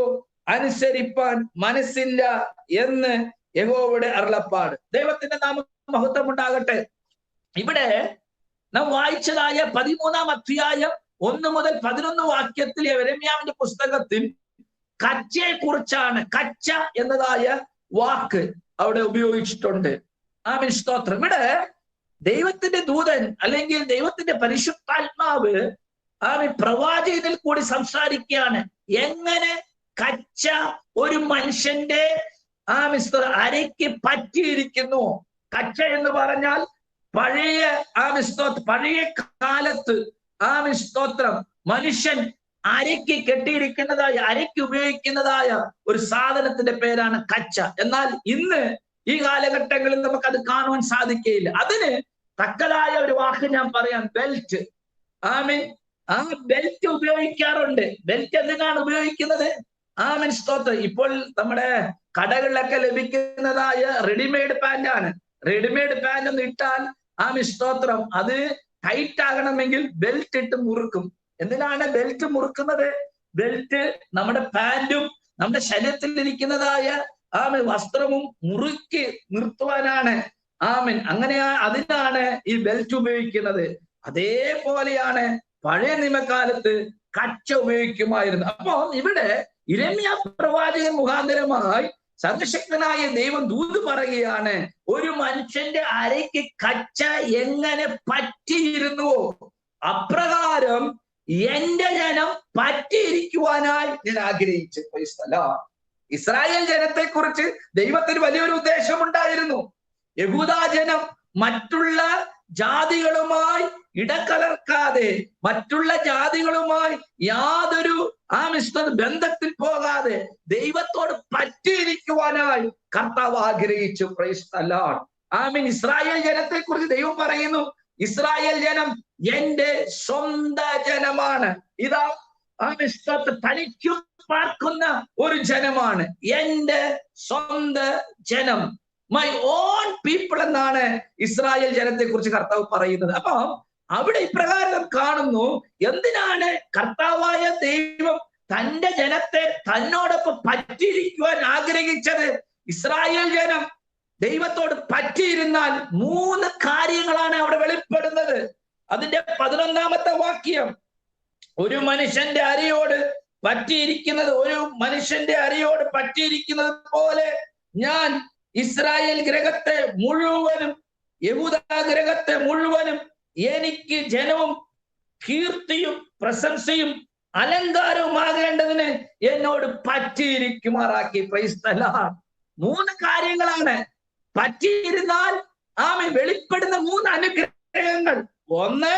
അനുസരിപ്പാൻ മനസ്സില്ല എന്ന് യഹോവയുടെ അരുളപ്പാട്. ദൈവത്തിന്റെ നാമം മഹത്വം ഉണ്ടാകട്ടെ. ഇവിടെ നാം വായിച്ചതായ 13-ാം അധ്യായം 1 മുതൽ 11 വാക്യത്തിൽ യിരെമ്യാവിന്റെ പുസ്തകത്തിൽ കച്ചയെ കുറിച്ചാണ്. കച്ച എന്നതായ വാക്ക് അവിടെ ഉപയോഗിച്ചിട്ടുണ്ട്. ആമേൻ, സ്തോത്രം. ഇവിടെ ദൈവത്തിന്റെ ദൂതൻ അല്ലെങ്കിൽ ദൈവത്തിന്റെ പരിശുദ്ധാത്മാവ് പ്രവാചകനിൽ കൂടി സംസാരിക്കുകയാണ്. എങ്ങനെ കച്ച ഒരു മനുഷ്യന്റെ അരയ്ക്ക് പറ്റിയിരിക്കുന്നു. കച്ച എന്ന് പറഞ്ഞാൽ പഴയ പഴയ കാലത്ത് സ്തോത്രം മനുഷ്യൻ അരയ്ക്ക് കെട്ടിയിരിക്കുന്നതായ, അരയ്ക്ക് ഉപയോഗിക്കുന്നതായ ഒരു സാധനത്തിന്റെ പേരാണ് കച്ച. എന്നാൽ ഇന്ന് ഈ കാലഘട്ടങ്ങളിൽ നമുക്കത് കാണുവാൻ സാധിക്കുകയില്ല. അതിന് തക്കതായ ഒരു വാക്ക് ഞാൻ പറയാം, ബെൽറ്റ്. ആമേൻ. ആ ബെൽറ്റ് ഉപയോഗിക്കാറുണ്ട്. ബെൽറ്റ് എന്തിനാണ് ഉപയോഗിക്കുന്നത്? ആമേൻ, സ്തോത്രം. ഇപ്പോൾ നമ്മുടെ കടകളിലൊക്കെ ലഭിക്കുന്നതായ റെഡിമെയ്ഡ് പാന്റാണ്. റെഡിമെയ്ഡ് പാന്റ് ഒന്ന് ഇട്ടാൽ സ്തോത്രം അത് ടൈറ്റ് ആകണമെങ്കിൽ ബെൽറ്റ് ഇട്ട് മുറുക്കും. എന്തിനാണ് ബെൽറ്റ് മുറുക്കുന്നത്? ബെൽറ്റ് നമ്മുടെ പാന്റും നമ്മുടെ ശരീരത്തിൽ ഇരിക്കുന്നതായ വസ്ത്രവും മുറുക്കി നിർത്തുവാനാണ്. ആമേൻ. അങ്ങനെ അതിനാണ് ഈ ബെൽറ്റ് ഉപയോഗിക്കുന്നത്. അതേപോലെയാണ് പഴയ നിയമകാലത്ത് കച്ച ഉപയോഗിക്കുമായിരുന്നു. അപ്പൊ ഇവിടെ യിരെമ്യാ പ്രവാചകൻ മുഖാന്തരമായി സർവശക്തനായ ദൈവം ദൂത് പറയുകയാണ്, ഒരു മനുഷ്യന്റെ അരയ്ക്ക് കച്ച എങ്ങനെ പറ്റിയിരുന്നുവോ അപ്രകാരം എന്റെ ജനം പറ്റിയിരിക്കുവാനായി ഞാൻ ആഗ്രഹിച്ചു. ഇസ്രായേൽ ജനത്തെ കുറിച്ച് ദൈവത്തിന് വലിയൊരു ഉദ്ദേശമുണ്ടായിരുന്നു. യഹൂദാ ജനം മറ്റുള്ള ജാതികളുമായി ഇടകലർക്കാതെ, മറ്റുള്ള ജാതികളുമായി യാതൊരു ബന്ധത്തിൽ പോകാതെ ദൈവത്തോട് പറ്റിയിരിക്കുവാനായി കർത്താവ് ആഗ്രഹിച്ചു. Price the lord. Amin. Israel ജനത്തെ കുറിച്ച് ദൈവം പറയുന്നു, ഇസ്രായേൽ ജനം എന്റെ സ്വന്തം ജനമാണ്. ഇതാ തനിക്കു പാർക്കുന്ന ഒരു ജനമാണ്, എന്റെ സ്വന്തം ജനം, മൈ ഓൺ പീപ്പിൾ എന്നാണ് ഇസ്രായേൽ ജനത്തെ കുറിച്ച് കർത്താവ് പറയുന്നത്. അപ്പൊ അവിടെ ഇപ്രകാരം കാണുന്നു, എന്തിനാണ് കർത്താവായ ദൈവം തന്റെ ജനത്തെ തന്നോടൊപ്പം പറ്റിയിരിക്കുവാൻ ആഗ്രഹിച്ചത്? ഇസ്രായേൽ ജനം ദൈവത്തോട് പറ്റിയിരുന്നാൽ 3 കാര്യങ്ങളാണ് അവിടെ വെളിപ്പെടുന്നത്. അതിന്റെ 11ാമത്തെ വാക്യം, ഒരു മനുഷ്യന്റെ അരയോട് പറ്റിയിരിക്കുന്നത് പോലെ ഞാൻ ഇസ്രായേൽ ഗ്രഹത്തെ മുഴുവനും, യഹൂദാ ഗ്രഹത്തെ മുഴുവനും എനിക്ക് ജനവും കീർത്തിയും പ്രശംസയും അലങ്കാരവുമാകേണ്ടതിന് എന്നോട് പറ്റിയിരിക്കുമാറാക്കി. Price the Lord. 3 കാര്യങ്ങളാണ്. പറ്റിയിരുന്നാൽ ആമേൻ വെളിപ്പെടുന്ന 3 അനുഗ്രഹങ്ങൾ. 1,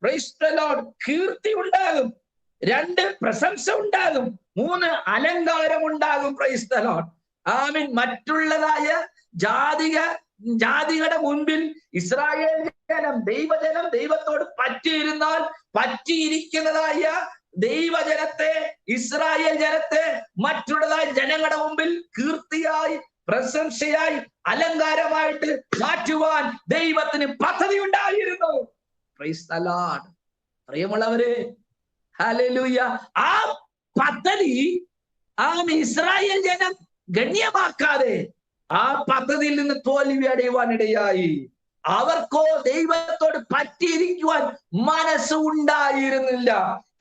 പ്രൈസ് ദി ലോർഡ്, കീർത്തി ഉണ്ടാകും. 2, പ്രശംസ ഉണ്ടാകും. 3, അലങ്കാരം ഉണ്ടാകും. Praise the lord. ആമീൻ. മറ്റുള്ളതായ ജാതികളുടെ മുൻപിൽ ഇസ്രായേൽ ജനം, ദൈവജനം ദൈവത്തോട് പറ്റിയിരുന്നാൽ, പറ്റിയിരിക്കുന്നതായ ദൈവജനത്തെ, ഇസ്രായേൽ ജനത്തെ മറ്റുള്ളതായ ജനങ്ങളുടെ മുമ്പിൽ കീർത്തിയായി, പ്രശംസയായി, അലങ്കാരമായിട്ട് മാറ്റുവാൻ ദൈവത്തിന് പദ്ധതി ഉണ്ടായിരുന്നു. Price the Lord. പ്രിയമുള്ളവരെ, ഹല്ലേലൂയ. ആ പദ്ധതി ഇസ്രായേൽ ജനം ഗണ്യമാക്കാതെ ആ പദ്ധതിയിൽ നിന്ന് തോൽവി അടയുവാനിടയായി. അവർക്കോ ദൈവത്തോട് പറ്റിയിരിക്കുവാൻ മനസ്സ് ഉണ്ടായിരുന്നില്ല.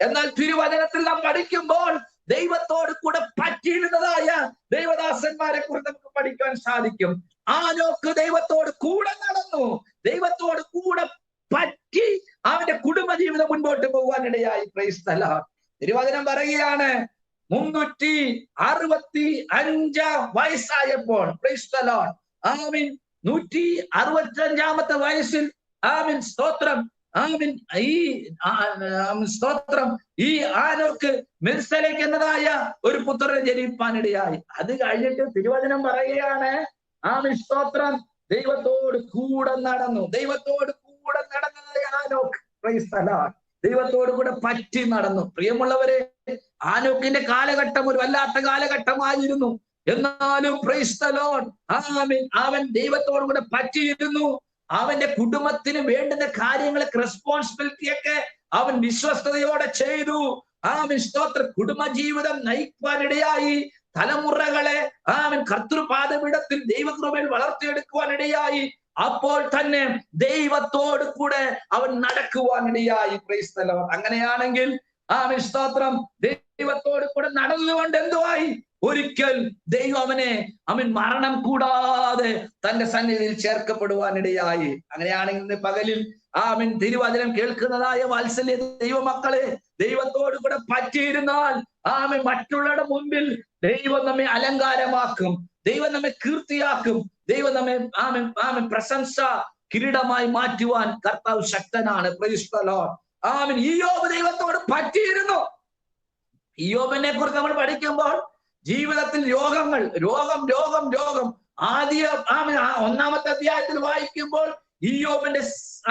എന്നാൽ തിരുവചനത്തിൽ നാം പഠിക്കുമ്പോൾ ദൈവത്തോട് കൂടെ പറ്റിയിരുന്നതായ ദൈവദാസന്മാരെ കുറിച്ച് നമുക്ക് പഠിക്കാൻ സാധിക്കും. ആനോക്ക് ദൈവത്തോട് കൂടെ നടന്നു, ദൈവത്തോട് കൂടെ പറ്റി അവന്റെ കുടുംബജീവിതം മുൻപോട്ട് പോകാനിടയായി. Price the Lord. തിരുവചനം പറയുകയാണ്, 365 വയസ്സായപ്പോൾ, പ്രൈസ് ദി ലോർഡ്, ആമീൻ, 165ാമത്തെ വയസ്സിൽ, ആമീൻ, സ്തോത്രം, ആമീൻ, സ്തോത്രം, ഈ ആനോക്ക് മെത്സലേക്ക് എന്നതായ ഒരു പുത്രനെ ജനിപ്പാനിടയായി. അത് കഴിഞ്ഞിട്ട് തിരുവചനം പറയുകയാണ്, ആമീൻ, സ്തോത്രം, ദൈവത്തോട് കൂടെ നടന്നു. ദൈവത്തോട് കൂടെ നടന്നതായ ആനോക്ക്, പ്രൈസ് ദി ലോർഡ്, ദൈവത്തോട് കൂടെ പറ്റി നടന്നു. പ്രിയമുള്ളവരെ, ആനോക്കിന്റെ കാലഘട്ടം ഒരു വല്ലാത്ത കാലഘട്ടമായിരുന്നു. എന്നാലും പ്രൈസ് ദി ലോർഡ്, ആമീൻ, അവൻ ദൈവത്തോട് കൂടെ പറ്റിയിരുന്നു. അവന്റെ കുടുംബത്തിന് വേണ്ടുന്ന കാര്യങ്ങളൊക്കെ, റെസ്പോൺസിബിലിറ്റിയൊക്കെ അവൻ വിശ്വസ്തയോടെ ചെയ്തു. ആമീൻ, സ്തോത്രം, കുടുംബജീവിതം നയിക്കുവാനിടയായി. തലമുറകളെ അവൻ കർത്തൃപാദപീഠത്തിൽ ദൈവകൃപയിൽ വളർത്തിയെടുക്കുവാനിടയായി. അപ്പോൾ തന്നെ ദൈവത്തോട് കൂടെ അവൻ നടക്കുവാനിടയായി. Price the Lord. അങ്ങനെയാണെങ്കിൽ ആമീൻ, സ്തോത്രം, ദൈവത്തോട് കൂടെ നടന്നുകൊണ്ട് എന്തുവായി? ഒരിക്കൽ ദൈവം അവൻ മരണം കൂടാതെ തന്റെ സന്നിധിയിൽ ചേർക്കപ്പെടുവാനിടയായി. അങ്ങനെയാണെങ്കിൽ ഇന്ന് പകലിൽ ആമീൻ തിരുവചനം കേൾക്കുന്നതായ വാത്സല്യ ദൈവമക്കളെ, ദൈവത്തോട് കൂടെ പറ്റിയിരുന്നാൽ ആമീൻ മറ്റുള്ളവരുടെ മുൻപിൽ ദൈവം നമ്മെ അലങ്കാരമാക്കും, ദൈവം നമ്മെ കീർത്തിയാക്കും, ദൈവം നമ്മെ ആമീൻ പ്രശംസ കിരീടമായി മാറ്റുവാൻ കർത്താവ് ശക്തനാണ്. Praise the lord. ആമീൻ. ഇയ്യോബ് ദൈവത്തോട് പറ്റിയിരുന്നു. ഇയ്യോബിനെ കുറിച്ച് നമ്മൾ പഠിക്കുമ്പോൾ ജീവിതത്തിൽ രോഗം ആദ്യ 1ാമത്തെ അധ്യായത്തിൽ വായിക്കുമ്പോൾ ഇയ്യോബിന്റെ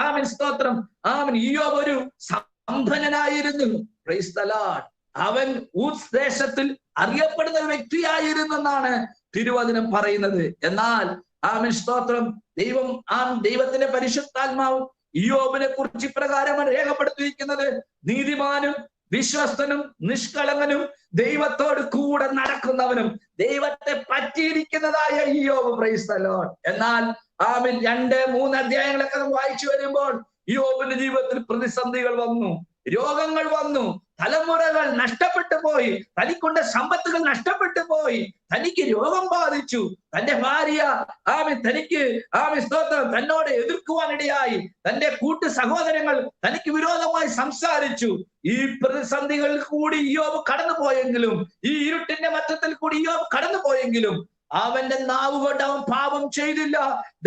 ആമീൻ, സ്തോത്രം, ആമീൻ, ഇയ്യോബ് ഒരു സമ്പന്നനായിരുന്നു. Praise the lord. അവൻ ഊസ് ദേശത്തിൽ അറിയപ്പെടുന്ന ഒരു വ്യക്തിയായിരുന്നു എന്നാണ് തിരുവചനം പറയുന്നത്. എന്നാൽ ആമീൻ, സ്തോത്രം, ദൈവത്തിന്റെ പരിശുദ്ധാത്മാവ് ഇയ്യോബിനെ കുറിച്ച് ഇപ്രകാരമാണ് രേഖപ്പെടുത്തിയിരിക്കുന്നത്: നീതിമാനും വിശ്വസ്തനും നിഷ്കളങ്കനും ദൈവത്തോട് കൂടെ നടക്കുന്നവനും ദൈവത്തെ പറ്റിയിരിക്കുന്നതായ ഇയ്യോബ്. Praise the lord. എന്നാൽ ആമീൻ 2-3 അധ്യായങ്ങളൊക്കെ വായിച്ചു വരുമ്പോൾ യോബിന്റെ ജീവിതത്തിൽ പ്രതിസന്ധികൾ വന്നു, രോഗങ്ങൾ വന്നു, തലമുറകൾ നഷ്ടപ്പെട്ടു പോയി, തനിക്കൊണ്ട് സമ്പത്തുകൾ നഷ്ടപ്പെട്ടു പോയി, തനിക്ക് രോഗം ബാധിച്ചു, തന്റെ ഭാര്യ തനിക്ക് സ്തോത്രം തന്നോട് എതിർക്കുവാനിടയായി, തന്റെ കൂട്ടു സഹോദരങ്ങൾ തനിക്ക് വിരോധമായി സംസാരിച്ചു. ഈ പ്രതിസന്ധികളിൽ കൂടി യോബ് കടന്നുപോയെങ്കിലും, ഈ ഇരുട്ടിന്റെ മധ്യത്തിൽ കൂടി യോബ് കടന്നുപോയെങ്കിലും അവന്റെ നാവ് കൊണ്ട് അവൻ പാപം ചെയ്തില്ല,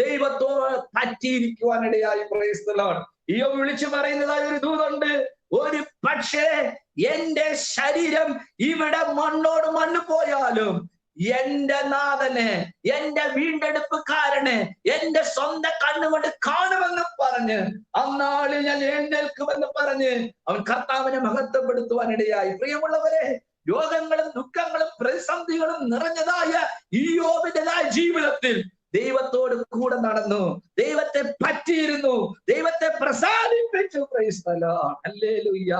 ദൈവത്തോട് പറ്റിയിരിക്കുവാനിടയായി. Price the Lord. യോബ് വിളിച്ചു പറയുന്നതായ ഒരു ദൂതുണ്ട്, ഒരു പക്ഷേ എന്റെ ശരീരം ഇവിടെ മണ്ണോട് മണ്ണ് പോയാലും എന്റെ നാഥനെ, എന്റെ വീണ്ടെടുപ്പുകാരനെ എന്റെ സ്വന്തം കണ്ണുകൊണ്ട് കാണുമെന്ന് പറഞ്ഞ് അന്നാളിൽ ഞാൻ എഴുന്നേൽക്കുമെന്ന് പറഞ്ഞ് അവൻ കർത്താവിനെ മഹത്വപ്പെടുത്തുവാനിടയായി. പ്രിയമുള്ളവരെ, രോഗങ്ങളും ദുഃഖങ്ങളും പ്രതിസന്ധികളും നിറഞ്ഞതായ ഈ യോബിന്റേതായ ജീവിതത്തിൽ ദൈവത്തോട് കൂടെ നടന്നു, ദൈവത്തെ പറ്റിയിരുന്നു, ദൈവത്തെ പ്രസാദിപ്പിച്ചു. Praise the lord. ഹല്ലേലൂയ.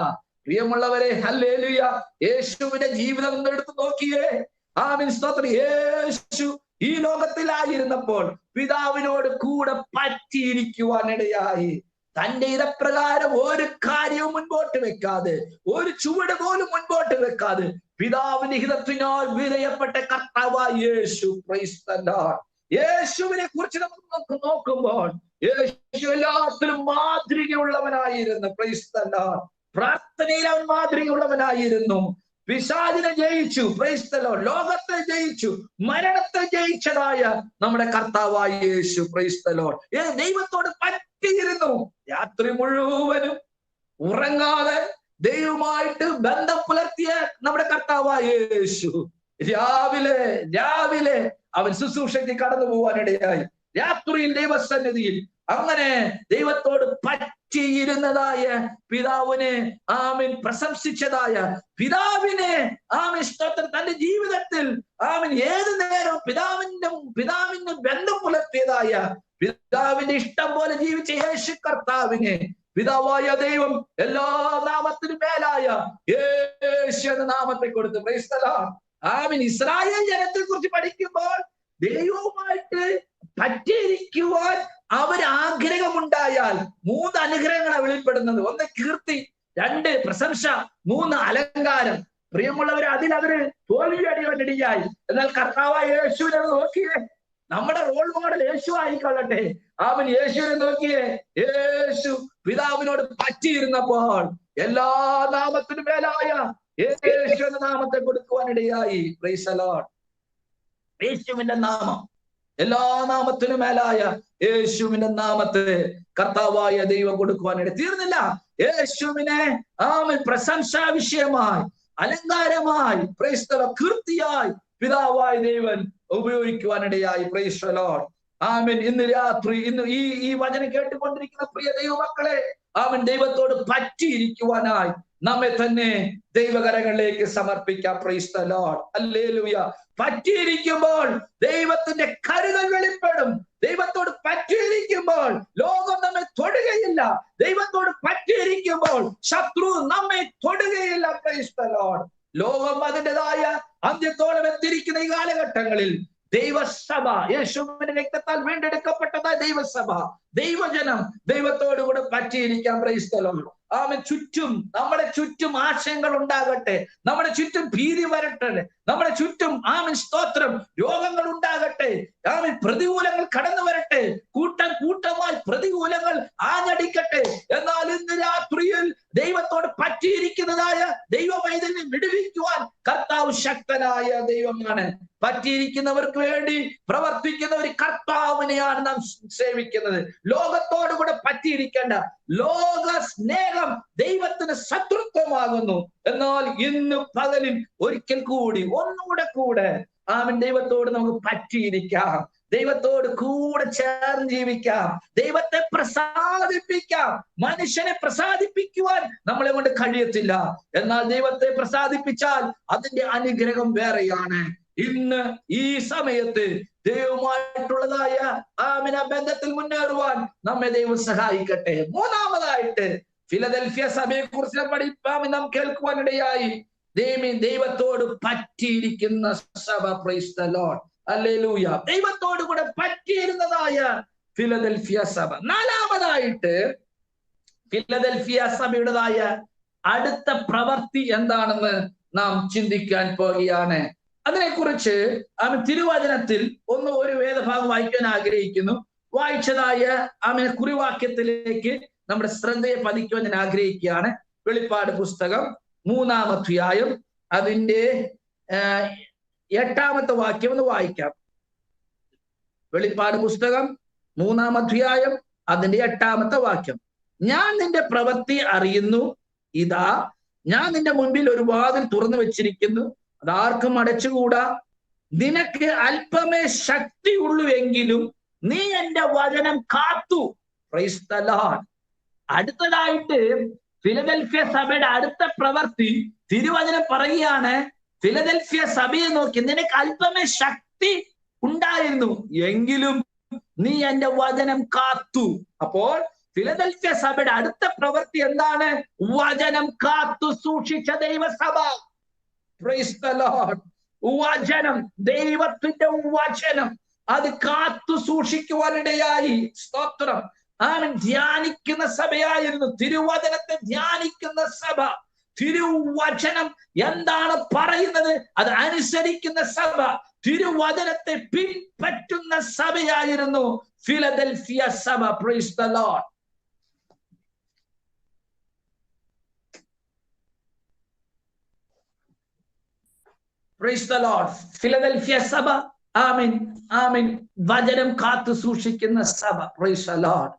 പ്രിയമുള്ളവരെ, ഹല്ലേലൂയ. യേശുവിന്റെ ജീവിതം എടുത്തു നോക്കിയേ. ആമേൻ, സ്തോത്രം. യേശു ഈ ലോകത്തിലായിരുന്നപ്പോൾ പിതാവിനോട് കൂടെ പറ്റിയിരിക്കുവാനിടയായി. തന്റെ ഇതപ്രകാരം ഒരു കാര്യവും മുൻപോട്ട് വെക്കാതെ, ഒരു ചുവട് പോലും മുൻപോട്ട് വെക്കാതെ പിതാവിന്റെ ഹിതത്തിനാൽ വിധേയപ്പെട്ട കർത്താവായ യേശു. Price the Lord. യേശുവിനെ കുറിച്ച് നമുക്ക് നോക്കുമ്പോൾ യേശു എല്ലാത്തിലും മാതൃകയുള്ളവനായിരുന്നു. Price the Lord. പ്രാർത്ഥനയിൽ അവൻ മാതൃകയുള്ളവനായിരുന്നു. പിശാചിനെ ജയിച്ചു. Price the Lord. ലോകത്തെ ജയിച്ചു, മരണത്തെ ജയിച്ചതായ നമ്മുടെ കർത്താവായ യേശു. Price the Lord. ദൈവത്തോട് പറ്റിയിരുന്നു. രാത്രി മുഴുവനും ഉറങ്ങാതെ ദൈവമായിട്ട് ബന്ധം പുലർത്തിയ നമ്മുടെ കർത്താവായ യേശു രാവിലെ അവൻ ശുശ്രൂഷയ്ക്ക് കടന്നു പോവാനിടയായി. രാത്രിയിൽ ദൈവസന്നിധിയിൽ അങ്ങനെ ദൈവത്തോട് പറ്റിയിരുന്നതായ പിതാവിനെ പ്രശംസിച്ചതായ പിതാവിനെ സ്തോത്രം തന്റെ ജീവിതത്തിൽ ഏത് നേരം പിതാവിന്റെ ബന്ധം പുലർത്തിയതായ, പിതാവിന്റെ ഇഷ്ടം പോലെ ജീവിച്ച യേശു കർത്താവിനെ പിതാവായ ദൈവം എല്ലാ നാമത്തിനും മേലായ യേശു എന്ന നാമത്തെ കൊടുത്തു. Price the Lord. ഇസ്രായേൽ ജനത്തെ കുറിച്ച് പഠിക്കുമ്പോൾ ദൈവവുമായിട്ട് പറ്റിയിരിക്കുവാൻ ആഗ്രഹമുണ്ടായാൽ 3 അനുഗ്രഹങ്ങളാണ് വെളിപ്പെടുന്നത്. 1 കീർത്തി, 2 പ്രശംസ, 3 അലങ്കാരം. പ്രിയമുള്ളവരെ, അതിലവര് തോൽവി അടിയായി. എന്നാൽ കർത്താവായ യേശുവിനെ നോക്കിയേ. നമ്മുടെ റോൾ മോഡൽ യേശു ആയിക്കൊള്ളട്ടെ. അവൻ യേശുവിനെ നോക്കിയേ. യേശു പിതാവിനോട് പറ്റിയിരുന്നപ്പോൾ എല്ലാ നാമത്തിനും മേലായ യേശു എന്ന നാമത്തെ കൊടുക്കുവാനിടയായി. Price the Lord. യേശുവിന്റെ നാമം, എല്ലാ നാമത്തിനും മേലായ യേശുവിന്റെ നാമത്തെ കർത്താവായ ദൈവം കൊടുക്കുവാനിടയിൽ തീർന്നില്ല. യേശുവിനെ പ്രശംസാ വിഷയമായി, അലങ്കാരമായി, പ്രൈസ് ദി ലോർഡ്, കീർത്തിയായി പിതാവായ ദൈവൻ ഉപയോഗിക്കുവാനിടയായി. Praise the lord. ആമേൻ. ഇന്ന് രാത്രി ഈ വചനം കേട്ടുകൊണ്ടിരിക്കുന്ന പ്രിയ ദൈവമക്കളെ, ദൈവത്തോട് പറ്റിയിരിക്കുവാനായി നമ്മെ തന്നെ ദൈവകരങ്ങളിലേക്ക് സമർപ്പിക്കാം. Price the lord. ഹല്ലേലൂയ. പറ്റിയിരിക്കുമ്പോൾ ദൈവത്തിന്റെ കരുതൽ വെളിപ്പെടും. ദൈവത്തോട് പറ്റിയിരിക്കുമ്പോൾ ലോകം നമ്മെ തൊടുകയില്ല. ദൈവത്തോട് പറ്റിയിരിക്കുമ്പോൾ ശത്രു നമ്മെ തൊടുകയില്ല. Price the Lord. ലോകം അതിൻ്റെതായ അന്ത്യത്തോളം എത്തിയിരിക്കുന്ന ഈ കാലഘട്ടങ്ങളിൽ ദൈവസഭ, യേശുവിന്റെ രക്തത്താൽ വീണ്ടെടുക്കപ്പെട്ടതായ ദൈവസഭ, ദൈവജനം ദൈവത്തോടുകൂടെ പറ്റിയിരിക്കാൻ. Praise the lord. ചുറ്റും നമ്മുടെ ചുറ്റും ആശയങ്ങൾ ഉണ്ടാകട്ടെ, നമ്മുടെ ചുറ്റും ഭീതി വരട്ടെ, നമ്മുടെ ചുറ്റും സ്തോത്രം രോഗങ്ങൾ ഉണ്ടാകട്ടെ, പ്രതികൂലങ്ങൾ കടന്നു വരട്ടെ, കൂട്ടമായി പ്രതികൂലങ്ങൾ ആഞ്ഞടിക്കട്ടെ. എന്നാൽ ഇന്ന് രാത്രിയിൽ ദൈവത്തോട് പറ്റിയിരിക്കുന്നതായ ദൈവവൈതലിനെ വിടുവിക്കുവാൻ കർത്താവ് ശക്തനായ ദൈവമാണ്. പറ്റിയിരിക്കുന്നവർക്ക് വേണ്ടി പ്രവർത്തിക്കുന്ന ഒരു കർത്താവിനെയാണ് നാം സേവിക്കുന്നത്. ലോകത്തോടുകൂടെ പറ്റിയിരിക്കേണ്ട. ലോക സ്നേഹം ദൈവത്തിന് ശത്രുത്വമാകുന്നു. എന്നാൽ ഇന്ന് പകലിൽ ഒരിക്കൽ കൂടി ഒന്നുകൂടെ ദൈവത്തോട് നമുക്ക് പറ്റിയിരിക്കാം. ദൈവത്തോട് കൂടെ ചേർന്ന് ജീവിക്കാം. ദൈവത്തെ പ്രസാദിപ്പിക്കാം. മനുഷ്യനെ പ്രസാദിപ്പിക്കുവാൻ നമ്മളെ കൊണ്ട് കഴിയത്തില്ല. എന്നാൽ ദൈവത്തെ പ്രസാദിപ്പിച്ചാൽ അതിന്റെ അനുഗ്രഹം വേറെയാണ്. ഇന്ന് ഈ സമയത്ത് ദൈവവുമായിട്ടുള്ളതായ ബന്ധത്തിൽ മുന്നേറുവാൻ നമ്മെ ദൈവം സഹായിക്കട്ടെ. മൂന്നാമതായിട്ട് ഫിലദൽഫിയ സഭയെ കുറിച്ച് നാം കേൾക്കുവാനിടയായി. ദൈവത്തോട് പറ്റിയിരിക്കുന്ന സഭ. Price the lord. ഹല്ലേലൂയ. ദൈവത്തോട് കൂടെ പറ്റിയിരുന്നതായ ഫിലദൽഫിയ സഭ. നാലാമതായിട്ട് ഫിലദൽഫിയ സഭയുടേതായ അടുത്ത പ്രവൃത്തി എന്താണെന്ന് നാം ചിന്തിക്കാൻ പോവുകയാണ്. അതിനെക്കുറിച്ച് തിരുവചനത്തിൽ ഒരു വേദഭാഗം വായിക്കാൻ ആഗ്രഹിക്കുന്നു. വായിച്ചതായ കുറിവാക്യത്തിലേക്ക് നമ്മുടെ ശ്രദ്ധയെ പതിക്കുവാൻ ഞാൻ ആഗ്രഹിക്കുകയാണ്. വെളിപ്പാട് പുസ്തകം 3-ാം അധ്യായം അതിന്റെ 8-ാമത്തെ വാക്യം ഒന്ന് വായിക്കാം. വെളിപ്പാട് പുസ്തകം 3-ാം അധ്യായം അതിന്റെ 8-ാമത്തെ വാക്യം. ഞാൻ നിന്റെ പ്രവൃത്തി അറിയുന്നു, ഇതാ ഞാൻ നിന്റെ മുൻപിൽ ഒരു വാതിൽ തുറന്നു വെച്ചിരിക്കുന്നു, അതാർക്കും അടച്ചുകൂടാ. നിനക്ക് അല്പമേ ശക്തിയുള്ളൂ എങ്കിലും നീ എന്റെ വചനം കാത്തു. Price the Lord. അടുത്തതായിട്ട് ഫിലദൽഫിയ സഭയുടെ അടുത്ത പ്രവൃത്തി തിരുവചനം പറയുകയാണ്. ഫിലദൽഫിയ സഭയെ നോക്കി, നിനക്ക് അല്പമേ ശക്തി ഉണ്ടായിരുന്നു എങ്കിലും നീ എന്റെ വചനം കാത്തു. അപ്പോൾ ഫിലദൽഫിയ സഭയുടെ അടുത്ത പ്രവൃത്തി എന്താണ്? വചനം കാത്തു സൂക്ഷിച്ച ദൈവസഭ. Praise the Lord. വചനം, ദൈവത്തിന്റെ വചനം അത് കാത്തു സൂക്ഷിക്കുവാനിടയായി. സ്തോത്രം. ധ്യാനിക്കുന്ന സഭയായിരുന്നു. തിരുവചനത്തെ ധ്യാനിക്കുന്ന സഭ. തിരുവചനം എന്താണ് പറയുന്നത് അത് അനുസരിക്കുന്ന സഭ. തിരുവചനത്തെ പിൻപറ്റുന്ന സഭയായിരുന്നു ഫിലദൽഫിയ സഭ. Price the Lord. Price the Lord. Philadelphia സഭ വചനം കാത്തു സൂക്ഷിക്കുന്ന സഭ. Price the Lord.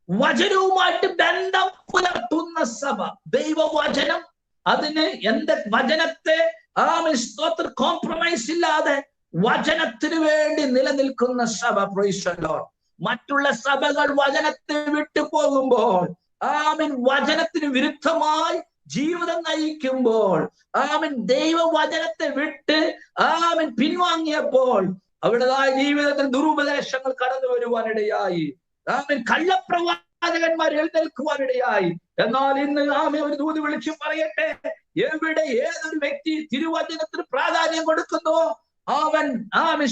വചനവുമായിട്ട് ബന്ധം പുലർത്തുന്ന സഭ. ദൈവവചനം, അതിന് വചനത്തെ സ്തോത്രം കോംപ്രമൈസ് ഇല്ലാതെ വചനത്തിന് വേണ്ടി നിലനിൽക്കുന്ന സഭ. Price the lord. മറ്റുള്ള സഭകൾ വചനത്തെ വിട്ടു പോകുമ്പോൾ വചനത്തിന് വിരുദ്ധമായി ജീവിതം നയിക്കുമ്പോൾ ദൈവവചനത്തെ വിട്ട് പിൻവാങ്ങിയപ്പോൾ അവരുടേതായ ജീവിതത്തിൽ ദുരുപദേശങ്ങൾ കടന്നു വരുവാനിടയായി. കള്ളപ്രവാചകന്മാർ എഴുന്നേൽക്കുവാനിടയായി. എന്നാൽ ഇന്ന് ഒരു ദൂത് വിളിച്ചു പറയട്ടെ, എവിടെ ഏതൊരു വ്യക്തി തിരുവചനത്തിന് പ്രാധാന്യം കൊടുക്കുന്നു,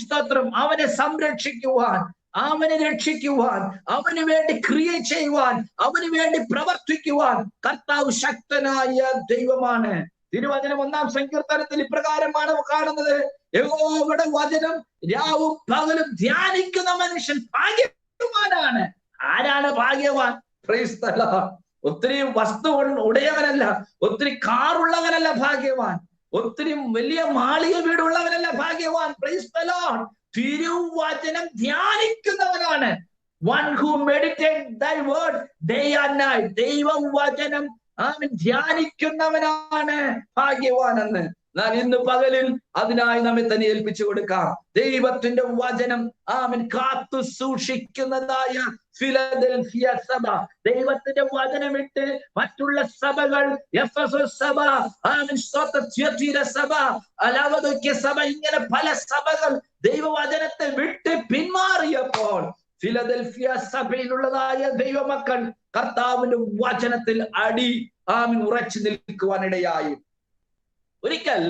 സ്തോത്രം, അവനെ സംരക്ഷിക്കുവാൻ, അവനെ രക്ഷിക്കുവാൻ, അവന് വേണ്ടി ക്രിയ ചെയ്യുവാൻ, അവന് വേണ്ടി പ്രവർത്തിക്കുവാൻ കർത്താവ് ശക്തനായ ദൈവമാണ്. തിരുവചനം 1-ാം സങ്കീർത്തനത്തിൽ ഇപ്രകാരമാണ് കാണുന്നത്: യഹോവയുടെ വചനം രാവും പകലും ധ്യാനിക്കുന്ന മനുഷ്യൻ ഭാഗ്യവാനാണ്. ആരാണ് ഭാഗ്യവാൻ? Price the Lord. ഒത്തിരി വസ്തു ഉടയവനല്ല, ഒത്തിരി കാറുള്ളവനല്ല ഭാഗ്യവാൻ, ഒത്തിരി വലിയ മാളിക വീടുള്ളവനല്ല ഭാഗ്യവാൻ. Price the Lord. തിരുവചനം ധ്യാനിക്കുന്നവനാണ്. One who meditates thy word day and night. ദൈവവചനം ധ്യാനിക്കുന്നവനാണ് ഭാഗ്യവാനെന്ന്. എന്നാൽ ഇന്ന് പകലിൽ അതിനായി നമ്മെ തന്നെ ഏൽപ്പിച്ചു കൊടുക്കാം. ദൈവത്തിന്റെ വചനം കാത്തു സൂക്ഷിക്കുന്നതായ ഫിലദൽഫിയ സഭ. ദൈവത്തിന്റെ വചനമിട്ട് മറ്റുള്ള സഭകൾ, എഫെസോസ് സഭ, തിയതീര സഭ, ലവോദിക്യ സഭ, ഇങ്ങനെ പല സഭകൾ ദൈവവചനത്തെ വിട്ട് പിന്മാറിയപ്പോൾ ഫിലദൽഫിയ സഭയിലുള്ളതായ ദൈവമക്കൾ കർത്താവിന്റെ വചനത്തിൽ ഉറച്ചു നിൽക്കുവാനിടയായി. ഒരിക്കൽ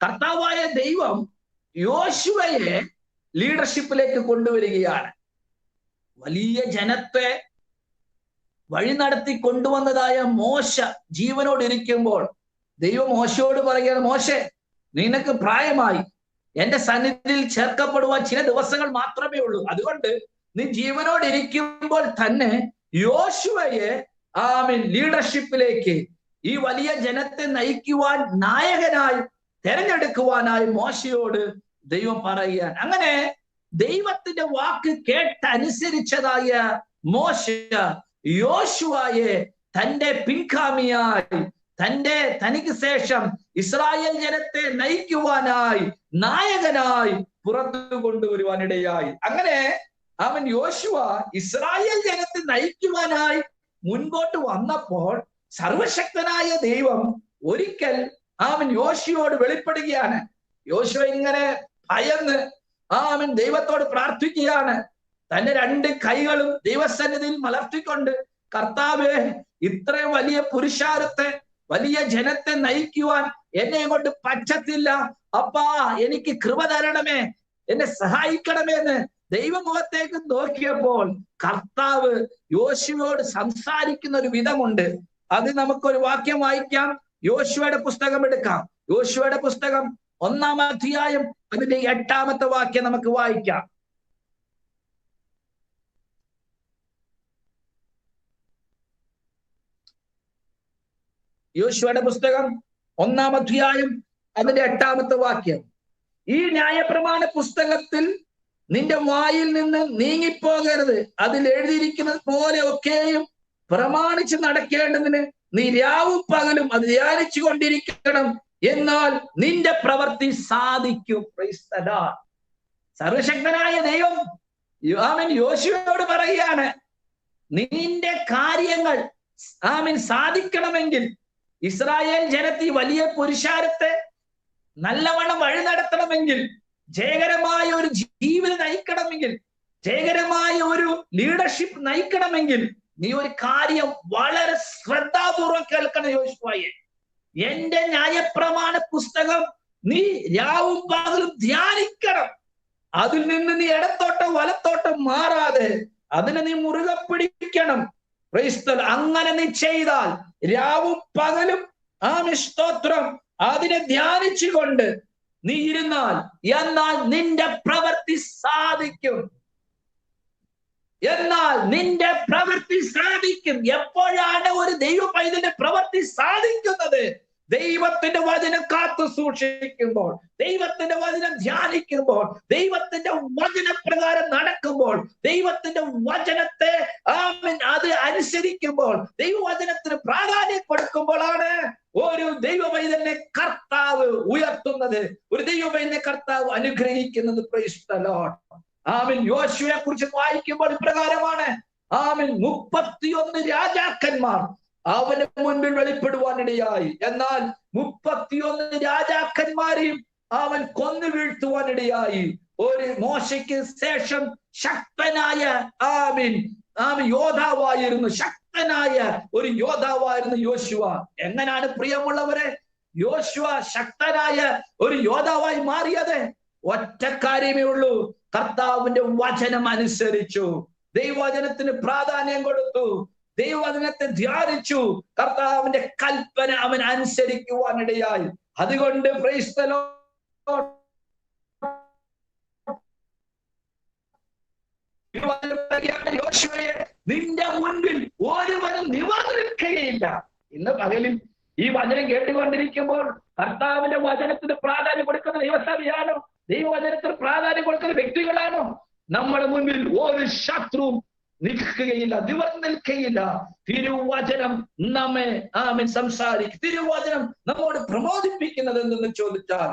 കർത്താവായ ദൈവം യോശുവയെ ലീഡർഷിപ്പിലേക്ക് കൊണ്ടുവരികയാണ്. വലിയ ജനത്തെ വഴി നടത്തി കൊണ്ടുവന്നതായ മോശ ജീവനോടിരിക്കുമ്പോൾ ദൈവം മോശയോട് പറയുകയാണ്, മോശെ, നിനക്ക് പ്രായമായി, എന്റെ സന്നിധിയിൽ ചേർക്കപ്പെടുവാൻ ചില ദിവസങ്ങൾ മാത്രമേ ഉള്ളൂ. അതുകൊണ്ട് നീ ജീവനോടിരിക്കുമ്പോൾ തന്നെ യോശുവയെ ലീഡർഷിപ്പിലേക്ക്, ഈ വലിയ ജനത്തെ നയിക്കുവാൻ, നായകനായി തെരഞ്ഞെടുക്കുവാനായി മോശയോട് ദൈവം പറയുകയാണ്. അങ്ങനെ ദൈവത്തിന്റെ വാക്ക് കേട്ടനുസരിച്ചതായ മോശ യോശുവയെ തന്റെ പിൻഗാമിയായി, തനിക്ക് ശേഷം ഇസ്രായേൽ ജനത്തെ നയിക്കുവാനായി, നായകനായി പുറത്തു കൊണ്ടുവരുവാനിടയായി. അങ്ങനെ യോശുവ ഇസ്രായേൽ ജനത്തെ നയിക്കുവാനായി മുൻപോട്ട് വന്നപ്പോൾ സർവശക്തനായ ദൈവം ഒരിക്കൽ യോശുവയോട് വെളിപ്പെടുകയാണ്. യോശുവ ഇങ്ങനെ ഭയന്ന് ദൈവത്തോട് പ്രാർത്ഥിക്കുകയാണ്. തന്റെ 2 കൈകളും ദൈവസന്നിധിയിൽ മലർത്തിക്കൊണ്ട്, കർത്താവേ, ഇത്രയും വലിയ പുരുഷാരത്തെ, വലിയ ജനത്തെ നയിക്കുവാൻ എന്നെ കൊണ്ട് പറ്റത്തില്ല. അപ്പാ, എനിക്ക് കൃപ തരണമേ, എന്നെ സഹായിക്കണമേ എന്ന് ദൈവമുഖത്തേക്ക് നോക്കിയപ്പോൾ കർത്താവ് യോശുവയോട് സംസാരിക്കുന്ന ഒരു വിധമുണ്ട്. അത് നമുക്കൊരു വാക്യം വായിക്കാം. യോശുവയുടെ പുസ്തകം എടുക്കാം. യോശുവയുടെ പുസ്തകം 1-ാം അധ്യായം അതിന്റെ 8-ാമത്തെ വാക്യം നമുക്ക് വായിക്കാം. യോശുവയുടെ പുസ്തകം 1-ാം അധ്യായം അതിന്റെ 8-ാമത്തെ വാക്യം. ഈ ന്യായപ്രമാണ പുസ്തകത്തിൽ നിന്റെ വായിൽ നിന്ന് നീങ്ങിപ്പോകരുത്. അതിൽ എഴുതിയിരിക്കുന്നത് പോലെ ഒക്കെയും പ്രമാണിച്ച് നടക്കേണ്ടതിന് നീ രാവും പകലും അത് ധ്യാനിച്ചു കൊണ്ടിരിക്കണം. എന്നാൽ നിന്റെ പ്രവൃത്തി സാധിക്കും. സർവശക്തനായ ദൈവം യോശുവയോട് പറയുകയാണ്, നിന്റെ കാര്യങ്ങൾ സാധിക്കണമെങ്കിൽ, ഇസ്രായേൽ ജനത്തെ വലിയ പുരുഷാരത്തെ നല്ലവണ്ണം വഴി നടത്തണമെങ്കിൽ, ജയകരമായ ഒരു ജീവിതം നയിക്കണമെങ്കിൽ, ജയകരമായ ഒരു ലീഡർഷിപ്പ് നയിക്കണമെങ്കിൽ, നീ ഒരു കാര്യം വളരെ ശ്രദ്ധാപൂർവം കേൾക്കണം യോശുവയെ. എന്റെ ന്യായപ്രമാണ പുസ്തകം നീ രാവും പകലും ധ്യാനിക്കണം. അതിൽ നിന്ന് നീ ഇടത്തോട്ടം വലത്തോട്ടം മാറാതെ അതിനെ നീ മുറുകെ പിടിക്കണം. അങ്ങനെ നീ ചെയ്താൽ, രാവും പകലും സ്തോത്രം, അതിനെ ധ്യാനിച്ചുകൊണ്ട് നീ ഇരുന്നാൽ, എന്നാൽ നിന്റെ പ്രവൃത്തി സാധിക്കും. എന്നാൽ നിന്റെ പ്രവൃത്തി സാധിക്കും. എപ്പോഴാണ് ഒരു ദൈവ പൈതലിന്റെ പ്രവൃത്തി സാധിക്കുന്നത്? ദൈവത്തിന്റെ വചനം കാത്തു സൂക്ഷിക്കുമ്പോൾ, ദൈവത്തിന്റെ വചനം ധ്യാനിക്കുമ്പോൾ, ദൈവത്തിന്റെ വചനപ്രകാരം നടക്കുമ്പോൾ, ദൈവത്തിന്റെ വചനത്തെ അത് അനുസരിക്കുമ്പോൾ, ദൈവവചനത്തിന് പ്രാധാന്യം കൊടുക്കുമ്പോഴാണ് ഒരു ദൈവ പൈതലിനെ കർത്താവ് ഉയർത്തുന്നത്, ഒരു ദൈവ പൈതലിനെ കർത്താവ് അനുഗ്രഹിക്കുന്നത്. Praise the lord. യോശുവയെ കുറിച്ച് വായിക്കുമ്പോൾ ഇപ്രകാരമാണ്. 31 രാജാക്കന്മാർ അവന് മുൻപിൽ വെളിപ്പെടുവാനിടയായി. എന്നാൽ 31 രാജാക്കന്മാരെയും അവൻ കൊന്നു വീഴ്ത്തുവാനിടയായി. ഒരു മോശയ്ക്ക് ശേഷം ശക്തനായ യോദ്ധാവായിരുന്നു, ശക്തനായ ഒരു യോദ്ധാവായിരുന്നു യോശുവ. എങ്ങനെയാണ് പ്രിയമുള്ളവരെ യോശുവ ശക്തനായ ഒരു യോദ്ധാവായി മാറിയത്? ഒറ്റ കാര്യമേ ഉള്ളൂ, കർത്താവിന്റെ വചനം അനുസരിച്ചു, ദൈവവചനത്തിന് പ്രാധാന്യം കൊടുത്തു, ദൈവവചനത്തെ ധ്യാനിച്ചു, കർത്താവിന്റെ കൽപ്പന അവൻ അനുസരിക്കുവാനിടയായി. അതുകൊണ്ട് പ്രൈസ് ദി ലോർഡ്, യോശുവയെ നിന്റെ മുൻപിൽ ഒരുവനും നിവർന്നു നിൽക്കുകയില്ല. ഇന്ന് പകലിൽ ഈ വചനം കേട്ടുകൊണ്ടിരിക്കുമ്പോൾ കർത്താവിന്റെ വചനത്തിന് പ്രാധാന്യം കൊടുക്കുന്ന ദൈവസഭയാണോ? ദൈവവചനത്തിന് പ്രാധാന്യം കൊടുക്കുന്ന വ്യക്തികളാണോ? നമ്മുടെ മുൻപിൽ ഒരു ശത്രുവും നിൽക്കുകയില്ല, നിവർന്നു നിൽക്കുകയില്ല. തിരുവചനം നമ്മെ സംസാരിക്കും. തിരുവചനം നമ്മോട് പ്രബോധിപ്പിക്കുന്നത് എന്തെന്ന് ചോദിച്ചാൽ,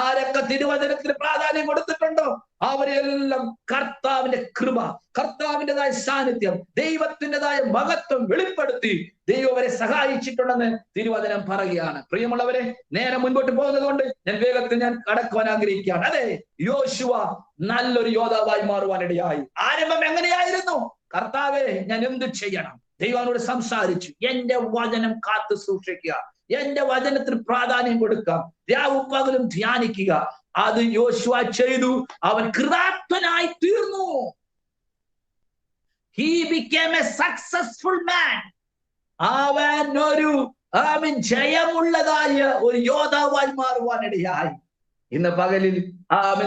ആരൊക്കെ തിരുവചനത്തിന് പ്രാധാന്യം കൊടുത്തിട്ടുണ്ടോ അവരെല്ലാം കർത്താവിന്റെ കൃപ, കർത്താവിൻ്റെതായ സാന്നിധ്യം, ദൈവത്തിൻ്റെതായ മഹത്വം വെളിപ്പെടുത്തി ദൈവം അവരെ സഹായിച്ചിട്ടുണ്ടെന്ന് തിരുവചനം പറയുകയാണ്. പ്രിയമുള്ളവരെ, നേരെ മുൻപോട്ട് പോകുന്നത് കൊണ്ട് വേഗത്തിൽ ഞാൻ കടക്കുവാൻ ആഗ്രഹിക്കുകയാണ്. അതെ, യോശുവ നല്ലൊരു യോദ്ധാവായി മാറുവാനിടയായി. ആരംഭം എങ്ങനെയായിരുന്നു? കർത്താവേ, ഞാൻ എന്ത് ചെയ്യണം? ദൈവനോട് സംസാരിച്ചു. എന്റെ വചനം കാത്തു സൂക്ഷിക്കുക, എന്റെ വചനത്തിന് പ്രാധാന്യം കൊടുക്കാം, രാവും പകലും ധ്യാനിക്കുക. അത് യോശുവ ചെയ്തു. അവൻ കൃതാർത്ഥനായി തീർന്നു. He became a successful man. അവൻ ഒരു ജയമുള്ളതായ ഒരു യോദ്ധാവായി മാറുവാനിടയായി. ഇന്ന് പകലിൽ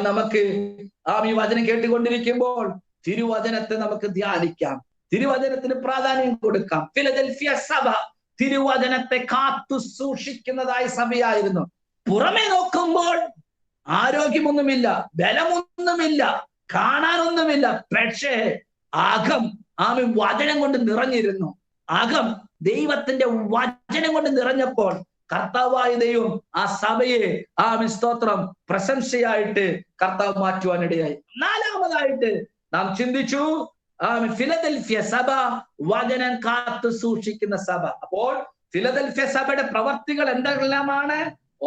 നമുക്ക് ഈ വചനം കേട്ടുകൊണ്ടിരിക്കുമ്പോൾ തിരുവചനത്തെ നമുക്ക് ധ്യാനിക്കാം, തിരുവചനത്തിന് പ്രാധാന്യം കൊടുക്കാം. ഫിലദൽഫിയ സഭ തിരുവചനത്തെ കാത്തു സൂക്ഷിക്കുന്നതായ സഭയായിരുന്നു. പുറമെ നോക്കുമ്പോൾ ആരോഗ്യമൊന്നുമില്ല, ബലമൊന്നുമില്ല, കാണാനൊന്നുമില്ല. പക്ഷേ അകം വചനം കൊണ്ട് നിറഞ്ഞിരുന്നു. അകം ദൈവത്തിന്റെ വചനം കൊണ്ട് നിറഞ്ഞപ്പോൾ കർത്താവായ ദൈവം ആ സഭയെ സ്തോത്രം പ്രശംസയായിട്ട് കർത്താവ് മാറ്റുവാനിടയായി. നാലാമതായിട്ട് നാം ചിന്തിച്ചു, ഫിലദൽഫിയ സഭ വചനം കാത്തു സൂക്ഷിക്കുന്ന സഭ. അപ്പോൾ ഫിലദൽഫിയ സഭയുടെ പ്രവർത്തികൾ എന്തെല്ലാമാണ്?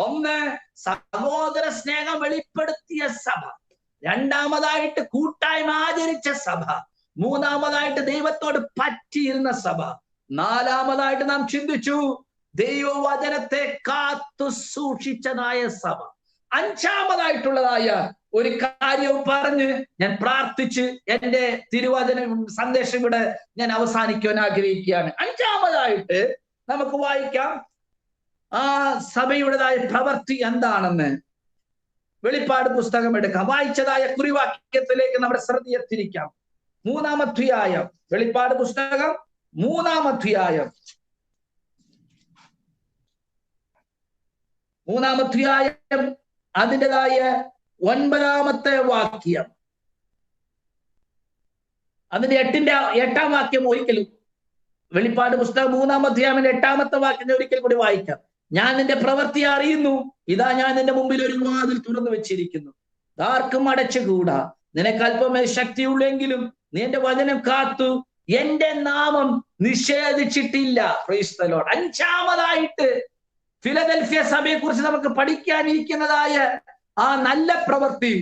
ഒന്ന്, സഹോദര സ്നേഹം വെളിപ്പെടുത്തിയ സഭ. രണ്ടാമതായിട്ട് കൂട്ടായ്മ ആചരിച്ച സഭ. മൂന്നാമതായിട്ട് ദൈവത്തോട് പറ്റിയിരുന്ന സഭ. നാലാമതായിട്ട് നാം ചിന്തിച്ചു, ദൈവവചനത്തെ കാത്തു സൂക്ഷിച്ചതായ സഭ. അഞ്ചാമതായിട്ടുള്ളതായ ഒരു കാര്യവും പറഞ്ഞ് ഞാൻ പ്രാർത്ഥിച്ച് എന്റെ തിരുവചന സന്ദേശം ഇവിടെ ഞാൻ അവസാനിക്കുവാൻ ആഗ്രഹിക്കുകയാണ്. അഞ്ചാമതായിട്ട് നമുക്ക് വായിക്കാം ആ സഭയുടേതായ പ്രവൃത്തി എന്താണെന്ന്. വെളിപ്പാട് പുസ്തകം എടുക്കാം. വായിച്ചതായ കുറിവാക്യത്തിലേക്ക് നമ്മുടെ ശ്രദ്ധയെ തിരിക്കാം. 3-ാം അധ്യായം, വെളിപ്പാട് പുസ്തകം 3-ാം അധ്യായം, 3-ാം അധ്യായം അതിൻ്റെതായ 9-ാമത്തെ വാക്യം, അതിന്റെ 8-ാം വാക്യം ഒരിക്കലും, വെളിപ്പാട് പുസ്തകം 3-ാം അധ്യായം 8-ാമത്തെ വാക്യം ഒരിക്കൽ കൂടി വായിക്കാം. ഞാൻ നിന്റെ പ്രവൃത്തി അറിയുന്നു, ഇതാ ഞാൻ നിന്റെ മുമ്പിൽ ഒരു വാതിൽ തുറന്നു വെച്ചിരിക്കുന്നു, ആർക്കും അടച്ചുകൂടാ. നിനക്ക് അല്പമേ ശക്തിയുള്ളെങ്കിലും നീ എന്റെ വചനം കാത്തു എന്റെ നാമം നിഷേധിച്ചിട്ടില്ല. Praise the lord. അഞ്ചാമതായിട്ട് ഫിലദൽഫിയ സഭയെ കുറിച്ച് നമുക്ക് പഠിക്കാനിരിക്കുന്നതായ ആ നല്ല പ്രവൃത്തി,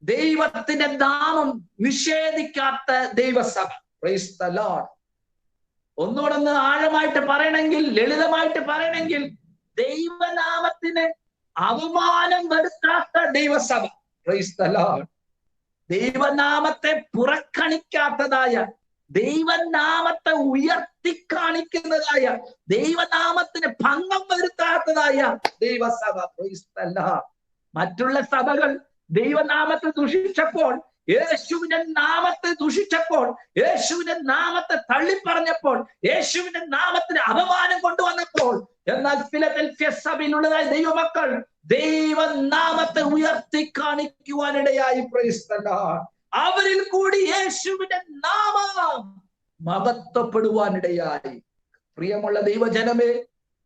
ദൈവത്തിന്റെ നാമം നിഷേധിക്കാത്ത ദൈവസഭ. Praise the lord. ഒന്നുകൂടെ ആഴമായിട്ട് പറയണമെങ്കിൽ, ലളിതമായിട്ട് പറയണമെങ്കിൽ, ദൈവനാമത്തിന് അവമാനം വരുത്താത്ത ദൈവസഭ. Praise the lord. ദൈവനാമത്തെ പുറക്കണിക്കാത്തതായ, ദൈവനാമത്തെ ഉയർത്തി കാണിക്കുന്നതായ, ദൈവനാമത്തിന് ഭംഗം വരുത്താത്തതായ ദൈവസഭ. Praise the lord. മറ്റുള്ള സഭകൾ ദൈവനാമത്തെ ദുഷിച്ചപ്പോൾ, യേശുവിന്റെ നാമത്തെ ദുഷിച്ചപ്പോൾ, യേശുവിന്റെ നാമത്തെ തള്ളിപ്പറഞ്ഞപ്പോൾ, യേശുവിന്റെ നാമത്തിന് അപമാനം കൊണ്ടുവന്നപ്പോൾ, എന്നാൽ ഫിലദൽഫിയ സഭയിലുള്ളതായ ദൈവമക്കൾ ദൈവനാമത്തെ ഉയർത്തി കാണിക്കുവാനിടയായി. Price the Lord. അവരിൽ കൂടി യേശുവിന്റെ നാമം മഹത്വപ്പെടുവാനിടയായി. പ്രിയമുള്ള ദൈവജനമേ,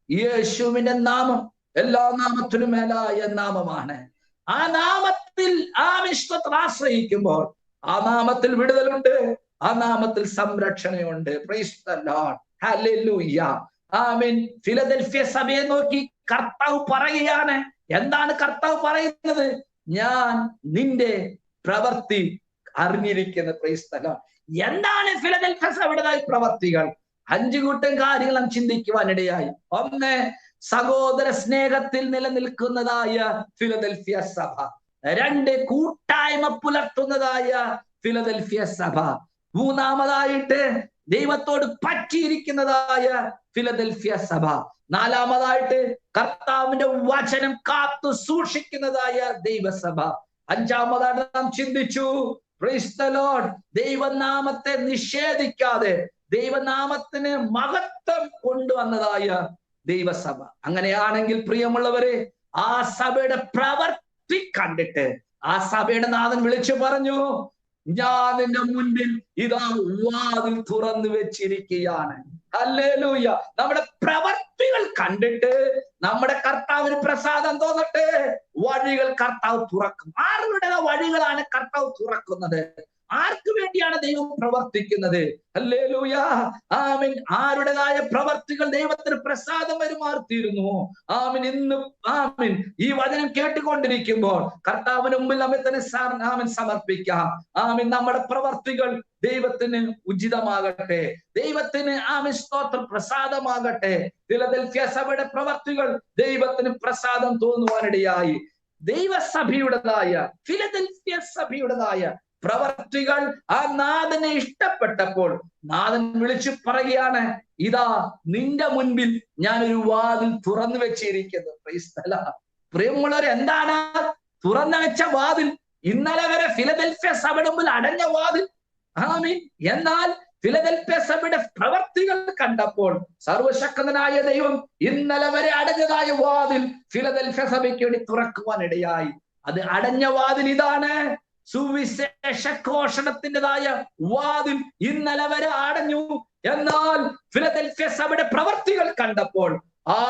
യേശുവിന്റെ നാമം എല്ലാ നാമത്തിനും മേലായ നാമമാണ്. ആ നാമത്തിൽ ആശ്രയിക്കുമ്പോൾ ആ നാമത്തിൽ വിടുതലുണ്ട്, ആ നാമത്തിൽ സംരക്ഷണയുണ്ട്. Praise the lord. ഹല്ലേലൂയ. ആമേൻ. ഫിലദൽഫിയ സഭയെ നോക്കി കർത്താവ് പറയുകയാണ്. എന്താണ് കർത്താവ് പറയുന്നത്? ഞാൻ നിന്റെ പ്രവൃത്തി അറിഞ്ഞിരിക്കുന്നു. Price the Lord. എന്താണ് ഫിലദൽഫിയ സഭയുടേതായ പ്രവർത്തികൾ? 5 കൂട്ടം കാര്യങ്ങൾ നാം ചിന്തിക്കുവാനിടയായി. ഒന്ന്, സഹോദര സ്നേഹത്തിൽ നിലനിൽക്കുന്നതായ ഫിലദൽഫിയ സഭ. 2, കൂട്ടായ്മ പുലർത്തുന്നതായ ഫിലദൽഫിയ സഭ. 3-ാമതായിട്ട് ദൈവത്തോട് പറ്റിയിരിക്കുന്നതായ ഫിലദൽഫിയ സഭ. 4-ാമതായിട്ട് കർത്താവിന്റെ വചനം കാത്തു സൂക്ഷിക്കുന്നതായ ദൈവസഭ. 5-ാമതായിട്ട് നാം ചിന്തിച്ചു, പ്രൈസ് ദി ലോർഡ്, ദൈവനാമത്തെ നിഷേധിക്കാതെ ദൈവനാമത്തിന് മഹത്വം കൊണ്ടുവന്നതായ ദൈവസഭ. അങ്ങനെയാണെങ്കിൽ പ്രിയമുള്ളവരെ, ആ സഭയുടെ പ്രവൃത്തി കണ്ടിട്ട് ആ സഭയുടെ നാഥൻ വിളിച്ചു പറഞ്ഞു, ഞാൻ നിന്റെ മുൻപിൽ ഇതാ വാതിൽ തുറന്നു വെച്ചിരിക്കുകയാണ്. ഹല്ലേലൂയ. നമ്മുടെ പ്രവൃത്തികൾ കണ്ടിട്ട് നമ്മുടെ കർത്താവിന് പ്രസാദം തോന്നട്ടെ. വഴികൾ കർത്താവ് തുറക്കും. ആരുടെ വഴികളാണ് കർത്താവ് തുറക്കുന്നത്? ആർക്ക് വേണ്ടിയാണ് ദൈവം പ്രവർത്തിക്കുന്നത്? ഹല്ലേലൂയ. ആമീൻ. ആരുടേതായ പ്രവർത്തികൾ ദൈവത്തിന് പ്രസാദം വരുമാർത്തിയിരുന്നു. ആമീൻ. ഇന്ന് ആമീൻ ഈ വചനം കേട്ടുകൊണ്ടിരിക്കുമ്പോൾ കർത്താവിന് മുമ്പിൽ നമ്മെ തന്നെ ആമീൻ സമർപ്പിക്കാം. ആമീൻ. നമ്മുടെ പ്രവർത്തികൾ ദൈവത്തിന് ഉചിതമാകട്ടെ, ദൈവത്തിന് ആമീൻ സ്തോത്രം പ്രസാദമാകട്ടെ. ഫിലദൽഫിയ സഭയുടെ പ്രവർത്തികൾ ദൈവത്തിന് പ്രസാദം തോന്നുവാനിടയായി. ദൈവസഭയുടേതായ ഫിലദൽഫിയ സഭയുടേതായ പ്രവർത്തികൾ ആ നാഥനെ ഇഷ്ടപ്പെട്ടപ്പോൾ നാഥൻ വിളിച്ചു പറയുകയാണ്, ഇതാ നിന്റെ മുൻപിൽ ഞാനൊരു വാതിൽ തുറന്നു വെച്ചിരിക്കുന്നു. Praise the lord. പ്രിയമുള്ളവർ, എന്താണ് തുറന്നു വെച്ച വാതിൽ? ഇന്നലെ വരെ ഫിലദൽഫിയ സഭയുടെ മുമ്പിൽ അടഞ്ഞ വാതിൽ. ആമീൻ. എന്നാൽ ഫിലദൽഫിയ സഭയുടെ പ്രവർത്തികൾ കണ്ടപ്പോൾ സർവശക്തനായ ദൈവം ഇന്നലെ വരെ അടഞ്ഞതായ വാതിൽ ഫിലദൽഫിയ സഭയ്ക്ക് വേണ്ടി തുറക്കുവാനിടയായി. അത് അടഞ്ഞ വാതിൽ ഇതാണ്. സുവിശേഷ ഘോഷണത്തിൻ്റെതായ വാതിൽ ഇന്നലെ വരെ അടഞ്ഞു. എന്നാൽ ഫിലദൽഫിയ സഭയുടെ പ്രവർത്തികൾ കണ്ടപ്പോൾ ആ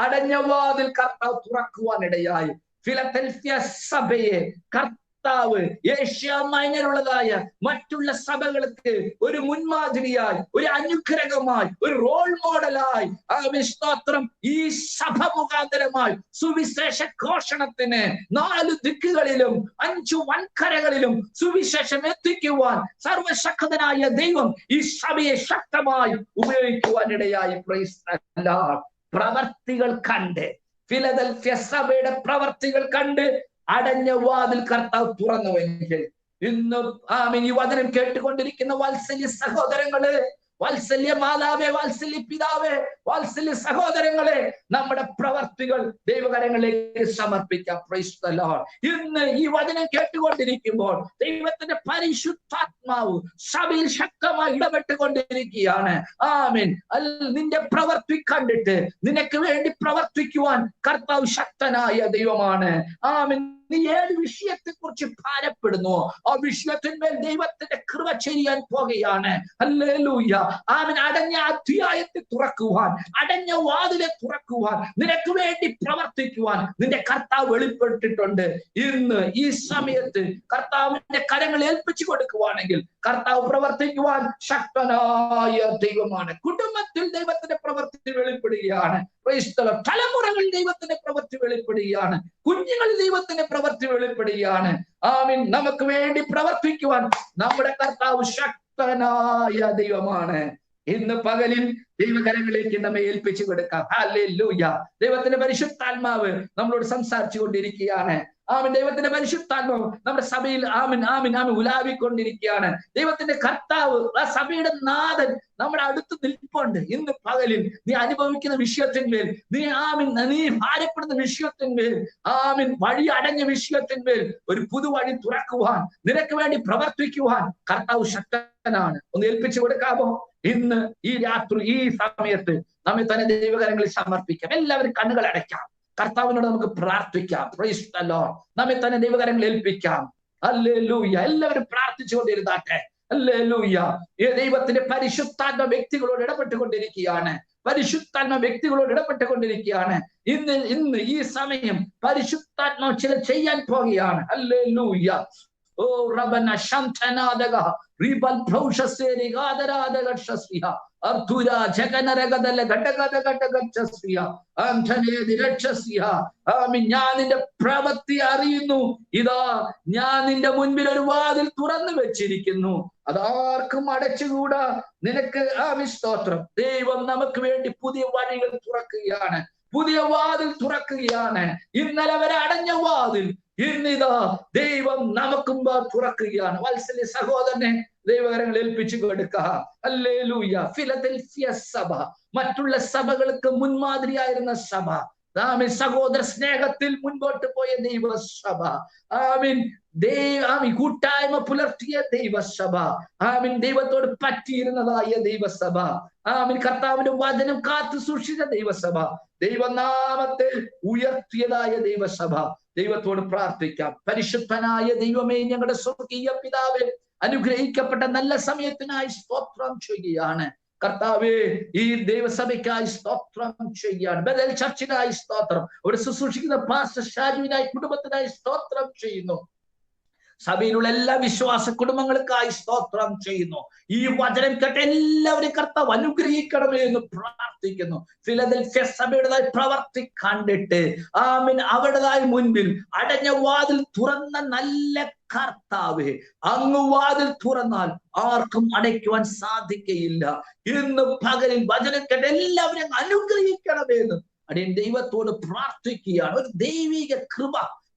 അടഞ്ഞ വാതിൽ കർത്താവ് തുറക്കുവാനിടയായി. ഫിലദൽഫിയ സഭയെ കർത്താവ് ഏഷ്യ മൈനറുള്ളതായ മറ്റുള്ള സഭകൾക്ക് ഒരു മുൻമാതിരിയായി, ഒരു അനുഗ്രഹമായി, ഒരു റോൾ മോഡലായി സ്തോത്രം ഈ സഭ മുഖാന്തരമായി സുവിശേഷ ഘോഷണത്തിന് 4 ദിക്കുകളിലും 5 വൻകരകളിലും സുവിശേഷം എത്തിക്കുവാൻ സർവശക്തനായ ദൈവം ഈ സഭയെ ശക്തമായി ഉപയോഗിക്കുവാനിടയായി. Praise the Lord. പ്രവർത്തികൾ കണ്ട്, ഫിലദൽഫിയ സഭയുടെ പ്രവർത്തികൾ കണ്ട് അടഞ്ഞ വാതിൽ കർത്താവ് തുറന്നുവെങ്കിൽ ഇന്ന് ഈ വചനം കേട്ടുകൊണ്ടിരിക്കുന്ന വാത്സല്യ സഹോദരങ്ങളെ, വാത്സല്യ മാതാവേ, വാത്സല്യ പിതാവേ, വാത്സല്യ സഹോദരങ്ങളെ, നമ്മുടെ പ്രവർത്തികൾ ദൈവകരങ്ങളിലേക്ക് സമർപ്പിക്കാം. Price the Lord. ഇന്ന് ഈ വചനം കേട്ടുകൊണ്ടിരിക്കുമ്പോൾ ദൈവത്തിന്റെ പരിശുദ്ധാത്മാവ് സഭയിൽ ശക്തമായി ഇടപെട്ടുകൊണ്ടിരിക്കുകയാണ്. ആമേൻ. നിന്റെ പ്രവർത്തി കണ്ടിട്ട് നിനക്ക് വേണ്ടി പ്രവർത്തിക്കുവാൻ കർത്താവ് ശക്തനായ ദൈവമാണ്. ആമേൻ. നീ ഏത് വിഷയത്തെ കുറിച്ച് ഭാരപ്പെടുന്നു, ആ വിഷയത്തിന്മേൽ ദൈവത്തിന്റെ കൃപ ചെയ്യാൻ പോകുകയാണ്. ഹല്ലേലൂയ. ആമേൻ. അടഞ്ഞ അധ്യായത്തെ തുറക്കുവാൻ, അടഞ്ഞ വാതിലെ തുറക്കുവാൻ, നിനക്ക് വേണ്ടി പ്രവർത്തിക്കുവാൻ നിന്റെ കർത്താവ് വെളിപ്പെട്ടിട്ടുണ്ട്. ഇന്ന് ഈ സമയത്ത് കർത്താവിന്റെ കരങ്ങൾ ഏൽപ്പിച്ചു കൊടുക്കുവാണെങ്കിൽ കർത്താവ് പ്രവർത്തിക്കുവാൻ ശക്തനായ ദൈവമാണ്. കുടുംബത്തിൽ ദൈവത്തിന്റെ പ്രവൃത്തി വെളിപ്പെടുകയാണ്. തലമുറകൾ ദൈവത്തിന്റെ പ്രവൃത്തി വെളിപ്പെടുകയാണ്. കുഞ്ഞുങ്ങൾ ദൈവത്തിന്റെ പ്രവൃത്തി വെളിപ്പെടുകയാണ്. ആമീൻ. നമുക്ക് വേണ്ടി പ്രവർത്തിക്കുവാൻ നമ്മുടെ കർത്താവ് ശക്തനായ ദൈവമാണ്. ഇന്ന് പകലിൽ ദൈവകരങ്ങളിലേക്ക് നമ്മെ ഏൽപ്പിച്ചു കൊടുക്കാം. ഹല്ലേലൂയ. ദൈവത്തിന്റെ പരിശുദ്ധാത്മാവ് നമ്മളോട് സംസാരിച്ചു കൊണ്ടിരിക്കുകയാണ്. ആമീൻ. ദൈവത്തിന്റെ പരിശുദ്ധാത്മാവ് നമ്മുടെ സഭയിൽ ആമീൻ ആമീൻ ആമീൻ ഉലാവിക്കൊണ്ടിരിക്കുകയാണ്. ദൈവത്തിന്റെ കർത്താവ്, ആ സഭയുടെ നാഥൻ നമ്മുടെ അടുത്ത് നിൽപ്പുണ്ട്. ഇന്ന് പകലിൽ നീ അനുഭവിക്കുന്ന വിഷയത്തിന്മേൽ, നീ ഭാരപ്പെടുന്ന വിഷയത്തിന്മേൽ, ആമീൻ, വഴി അടഞ്ഞ വിഷയത്തിന്മേൽ ഒരു പുതുവഴി തുറക്കുവാൻ, നിനക്ക് വേണ്ടി പ്രവർത്തിക്കുവാൻ കർത്താവ് ശക്തനാണ്. ഒന്ന് ഏൽപ്പിച്ചു കൊടുക്കാമോ? ഇന്ന് ഈ രാത്രി ഈ സമയത്ത് നമ്മെ തന്നെ ദൈവകരങ്ങളിൽ സമർപ്പിക്കാം. എല്ലാവരും കണ്ണുകൾ അടയ്ക്കാം. കർത്താവിനോട് നമുക്ക് പ്രാർത്ഥിക്കാം. Price the Lord. നമ്മെ തന്നെ ദൈവകരങ്ങളിൽ ഏൽപ്പിക്കാം. ഹല്ലേലൂയ. എല്ലാവരും പ്രാർത്ഥിച്ചുകൊണ്ടിരുന്നാട്ടെ. ഹല്ലേലൂയ. ദൈവത്തിന്റെ പരിശുദ്ധാത്മ വ്യക്തികളോട് ഇടപെട്ടുകൊണ്ടിരിക്കുകയാണ്. പരിശുദ്ധാത്മ വ്യക്തികളോട് ഇടപെട്ടുകൊണ്ടിരിക്കുകയാണ്. ഇന്ന് ഈ സമയം പരിശുദ്ധാത്മ ചില ചെയ്യാൻ പോകുകയാണ്. ഹല്ലേലൂയ. ഓ റബന ശംതനാദഗ റിബൽ പ്രൗഷസേരി ഗാദരാദഗക്ഷസ്യ അർതുര ജഗനരഗദല ഘടകഘടകക്ഷസ്യ അംധനേദിരക്ഷസ്യ. ആമീൻ. ഞാൻ നിന്റെ പ്രവൃത്തി അറിയുന്നു. ഇതാ ഞാൻ നിന്റെ മുൻപിൽ ഒരു വാതിൽ തുറന്നു വെച്ചിരിക്കുന്നു, അതാർക്കും അടച്ചുകൂടാ. നിനക്ക് സ്തോത്രം. ദൈവം നമുക്ക് വേണ്ടി പുതിയ വഴികൾ തുറക്കുകയാണ്, പുതിയ വാതിൽ തുറക്കുകയാണ്. ഇന്നലെ വരെ അടഞ്ഞ വാതിൽ ഇന്നിതാ ദൈവം നമുക്കും തുറക്കുകയാണ്. വാത്സല്യ സഹോദരനെ ദൈവകരങ്ങൾ ഏൽപ്പിച്ചു കൊടുക്കുക. ഹല്ലേലൂയ. ഫിലദൽഫിയ സഭ മറ്റുള്ള സഭകൾക്ക് മുൻമാതിരിയായിരുന്ന സഭ. ആമീൻ. സഹോദര സ്നേഹത്തിൽ മുൻപോട്ട് പോയ ദൈവസഭ. ആമീൻ. കൂട്ടായ്മ പുലർത്തിയ ദൈവസഭ. ആമീൻ. ദൈവത്തോട് പറ്റിയിരുന്നതായ ദൈവസഭ. ആമീൻ. കർത്താവിന്റെ വചനം കാത്തു സൂക്ഷിച്ച ദൈവസഭ. ദൈവനാമത്തെ ഉയർത്തിയതായ ദൈവസഭ. ദൈവത്തോട് പ്രാർത്ഥിക്കാം. പരിശുദ്ധനായ ദൈവമേ, ഞങ്ങളുടെ സ്വർഗീയ പിതാവേ, അനുഗ്രഹിക്കപ്പെട്ട നല്ല സമയത്തിനായി സ്തോത്രം ചെയ്യുകയാണ്. കർത്താവേ, ഈ ദൈവസഭയ്ക്കായി സ്തോത്രം ചെയ്യുകയാണ്. ബദൽ ചർച്ചിനായി സ്തോത്രം. ഇവിടെ ശുശ്രൂഷിക്കുന്ന പാസ്റ്റർ ഷാജുവിനായി, കുടുംബത്തിനായി സ്തോത്രം ചെയ്യുന്നു. സഭയിലുള്ള എല്ലാ വിശ്വാസ കുടുംബങ്ങൾക്കായി സ്തോത്രം ചെയ്യുന്നു. ഈ വചനം കേട്ട എല്ലാവരും കർത്താവ് അനുഗ്രഹിക്കണമേ എന്ന് പ്രാർത്ഥിക്കുന്നു. ഫിലദൽഫിയ സഭയുടേതായ പ്രവർത്തി കണ്ടിട്ട് ആമീൻ, അവരുടേതായ മുൻപിൽ അടഞ്ഞ വാതിൽ തുറന്ന നല്ല കർത്താവേ, അങ്ങ് വാതിൽ തുറന്നാൽ ആർക്കും അടയ്ക്കുവാൻ സാധിക്കയില്ല. ഇന്ന് പകലിൽ വചനം കേട്ട എല്ലാവരും അനുഗ്രഹിക്കണമേ എന്ന് അടിയൻ ദൈവത്തോട് പ്രാർത്ഥിക്കുകയാണ്. ഒരു ദൈവിക കൃപ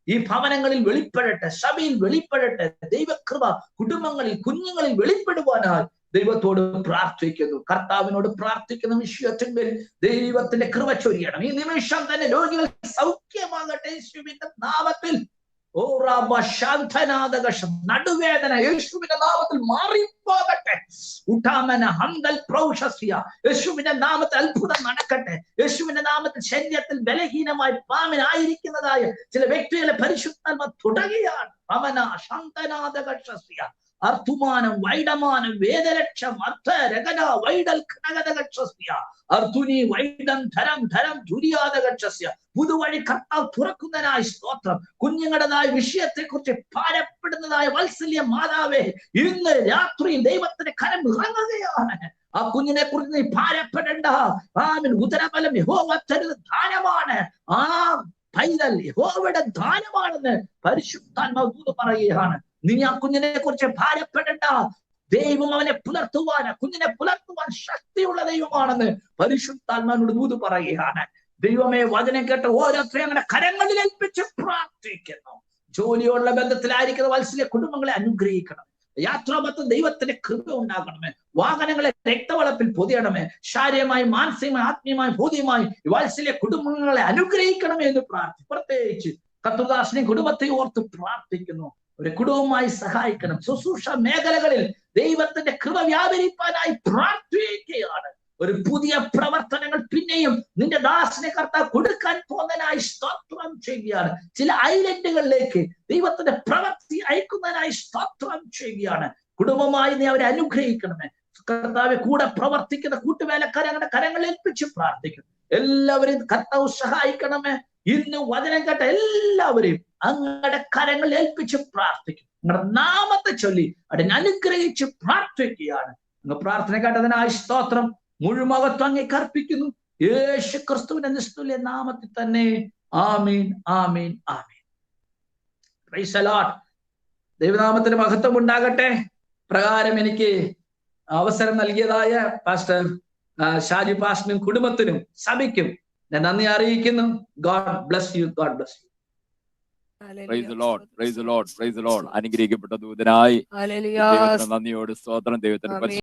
ഈ ഭവനങ്ങളിൽ വെളിപ്പെടട്ടെ, സഭയിൽ വെളിപ്പെടട്ടെ. ദൈവകൃപ കുടുംബങ്ങളിൽ, കുഞ്ഞുങ്ങളിൽ വെളിപ്പെടുവാനായി ദൈവത്തോട് പ്രാർത്ഥിക്കുന്നു. കർത്താവിനോട് പ്രാർത്ഥിക്കുന്ന വിഷയത്തിന്മേൽ ദൈവത്തിന്റെ കൃപ ചൊരിയണം. ഈ നിമിഷം തന്നെ രോഗികൾ സൗഖ്യമാകട്ടെ യേശുവിന്റെ നാമത്തിൽ. ഓ റാബ ശാന്തനാദകഷം. നടുവേദന യേശുവിന്റെ നാമത്തിൽ മാറിപ്പോകട്ടെ. ഉഠാമന ഹന്തൽ പ്രൗഷസ്യ. യേശുവിന്റെ നാമത്തിൽ അത്ഭുതം നടക്കട്ടെ. യേശുവിന്റെ നാമത്തിൽ ശരീരത്തിൽ ബലഹീനമായി പാമിനായിരിക്കുന്നതായ ചില വ്യക്തികളെ പരിശുദ്ധാത്മ തുടങ്ങിയാണ്. അവന ശാന്തനാദകക്ഷസ്യ. അർത്ഥുമാനം വൈഡമാനം വേദലക്ഷം അർത്ഥ രഗന വൈഡൽ ഘടകക്ഷസ്യ അർത്തുനി വൈഡം ധരം ധരം ദുര്യാദകക്ഷസ്യ. പുതുവഴി കർത്താവ് തുറക്കുന്നതിനായി സ്തോത്രം. കുഞ്ഞുങ്ങളുടേതായ വിഷയത്തെ കുറിച്ച് ഭാരപ്പെടുന്നതായ വാത്സല്യ മാതാവേ, ഇന്ന് രാത്രി ദൈവത്തിന്റെ കരം ഇറങ്ങുകയാണ്. ആ കുഞ്ഞിനെ കുറിച്ച് നീ ഭാരപ്പെടേണ്ട. ആമീൻ. ഉദരബലം യഹോവ തരുന്ന ദാനമാണ്. ആ പൈതൽ യഹോവയുടെ ദാനമാണെന്ന് പരിശുദ്ധാത്മാവ് പറയുകയാണ്. നീ ആ കുഞ്ഞിനെ കുറിച്ച് ഭാരപ്പെടേണ്ട. ദൈവം അവനെ കുഞ്ഞിനെ പുലർത്തുവാൻ ശക്തിയുള്ള ദൈവമാണെന്ന് പരിശുദ്ധാത്മാവിനോട് ദൂത് പറയുകയാണ്. ദൈവമേ, വചനം കേട്ട് ഓരോരുത്തരെയും അങ്ങനെ കരങ്ങളിൽ ഏൽപ്പിച്ച് പ്രാർത്ഥിക്കുന്നു. ജോലിയുള്ള ബന്ധത്തിലായിരിക്കുന്ന വാത്സല്യ കുടുംബങ്ങളെ അനുഗ്രഹിക്കണം. യാത്രാബദ്ധം ദൈവത്തിന്റെ കൃപ ഉണ്ടാകണമേ. വാഹനങ്ങളെ രക്തവളപ്പിൽ പൊതിയണമേ. ശാരീരികമായി, മാനസികമായി, ആത്മീയമായി, ഭൗതികമായി വാത്സല്യ കുടുംബങ്ങളെ അനുഗ്രഹിക്കണമേ എന്ന് പ്രാർത്ഥിക്കും. പ്രത്യേകിച്ച് കർത്തൃദാസനെ കുടുംബത്തെ ഓർത്ത് പ്രാർത്ഥിക്കുന്നു. ഒരു കുടുംബമായി സഹായിക്കണം. ശുശ്രൂഷ മേഖലകളിൽ ദൈവത്തിന്റെ കൃപ വ്യാപരിപ്പാനായി പ്രാർത്ഥിക്കുകയാണ്. ഒരു പുതിയ പ്രവർത്തനങ്ങൾ പിന്നെയും നിന്റെ ദാസനെ കർത്താവ് കൊടുക്കാൻ പോകുന്നതിനായി സ്തോത്രം ചെയ്യുകയാണ്. ചില ഐലൻഡുകളിലേക്ക് ദൈവത്തിന്റെ പ്രവൃത്തി അയക്കുന്നതിനായി സ്തോത്രം ചെയ്യുകയാണ്. കുടുംബമായി നീ അവരെ അനുഗ്രഹിക്കണമേ. കർത്താവ് കൂടെ പ്രവർത്തിക്കുന്ന കൂട്ടുവേലക്കാരെ അങ്ങയുടെ കരങ്ങളിൽ ഏൽപ്പിച്ച് പ്രാർത്ഥിക്കുന്നു. എല്ലാവരെയും കർത്താവ് സഹായിക്കണമേ. ഇന്ന് വചനം കേട്ട എല്ലാവരെയും അങ്ങയുടെ കരങ്ങളിൽ ഏൽപ്പിച്ച് പ്രാർത്ഥിക്കും. നിങ്ങളുടെ നാമത്തെ ചൊല്ലി അവിടെ അനുഗ്രഹിച്ച് പ്രാർത്ഥിക്കുകയാണ്. അങ്ങ് പ്രാർത്ഥന കേട്ടതിനായി സ്തോത്രം. മുഴുമകത്വം അങ്ങേക്ക് അർപ്പിക്കുന്നു. യേശു ക്രിസ്തുവിന്റെ നിസ്തുല്യ നാമത്തിൽ തന്നെ. ആമീൻ, ആമീൻ, ആമീൻ. Praise the lord. ദൈവനാമത്തിന് മഹത്വം ഉണ്ടാകട്ടെ. പ്രകാരം എനിക്ക് അവസരം നൽകിയതായ പാസ്റ്റർ ഷാജി പാസ്റ്ററിനും കുടുംബത്തിനും സഭയ്ക്കും ഞാൻ നന്ദി അറിയിക്കുന്നു. God bless you. God bless you. Praise the Lord, praise the Lord, praise the Lord. അനുഗ്രഹിക്കപ്പെട്ട ദൂതനായി ദൈവത്തിന് നന്ദിയോട് സ്തോത്രം. ദൈവത്തിന്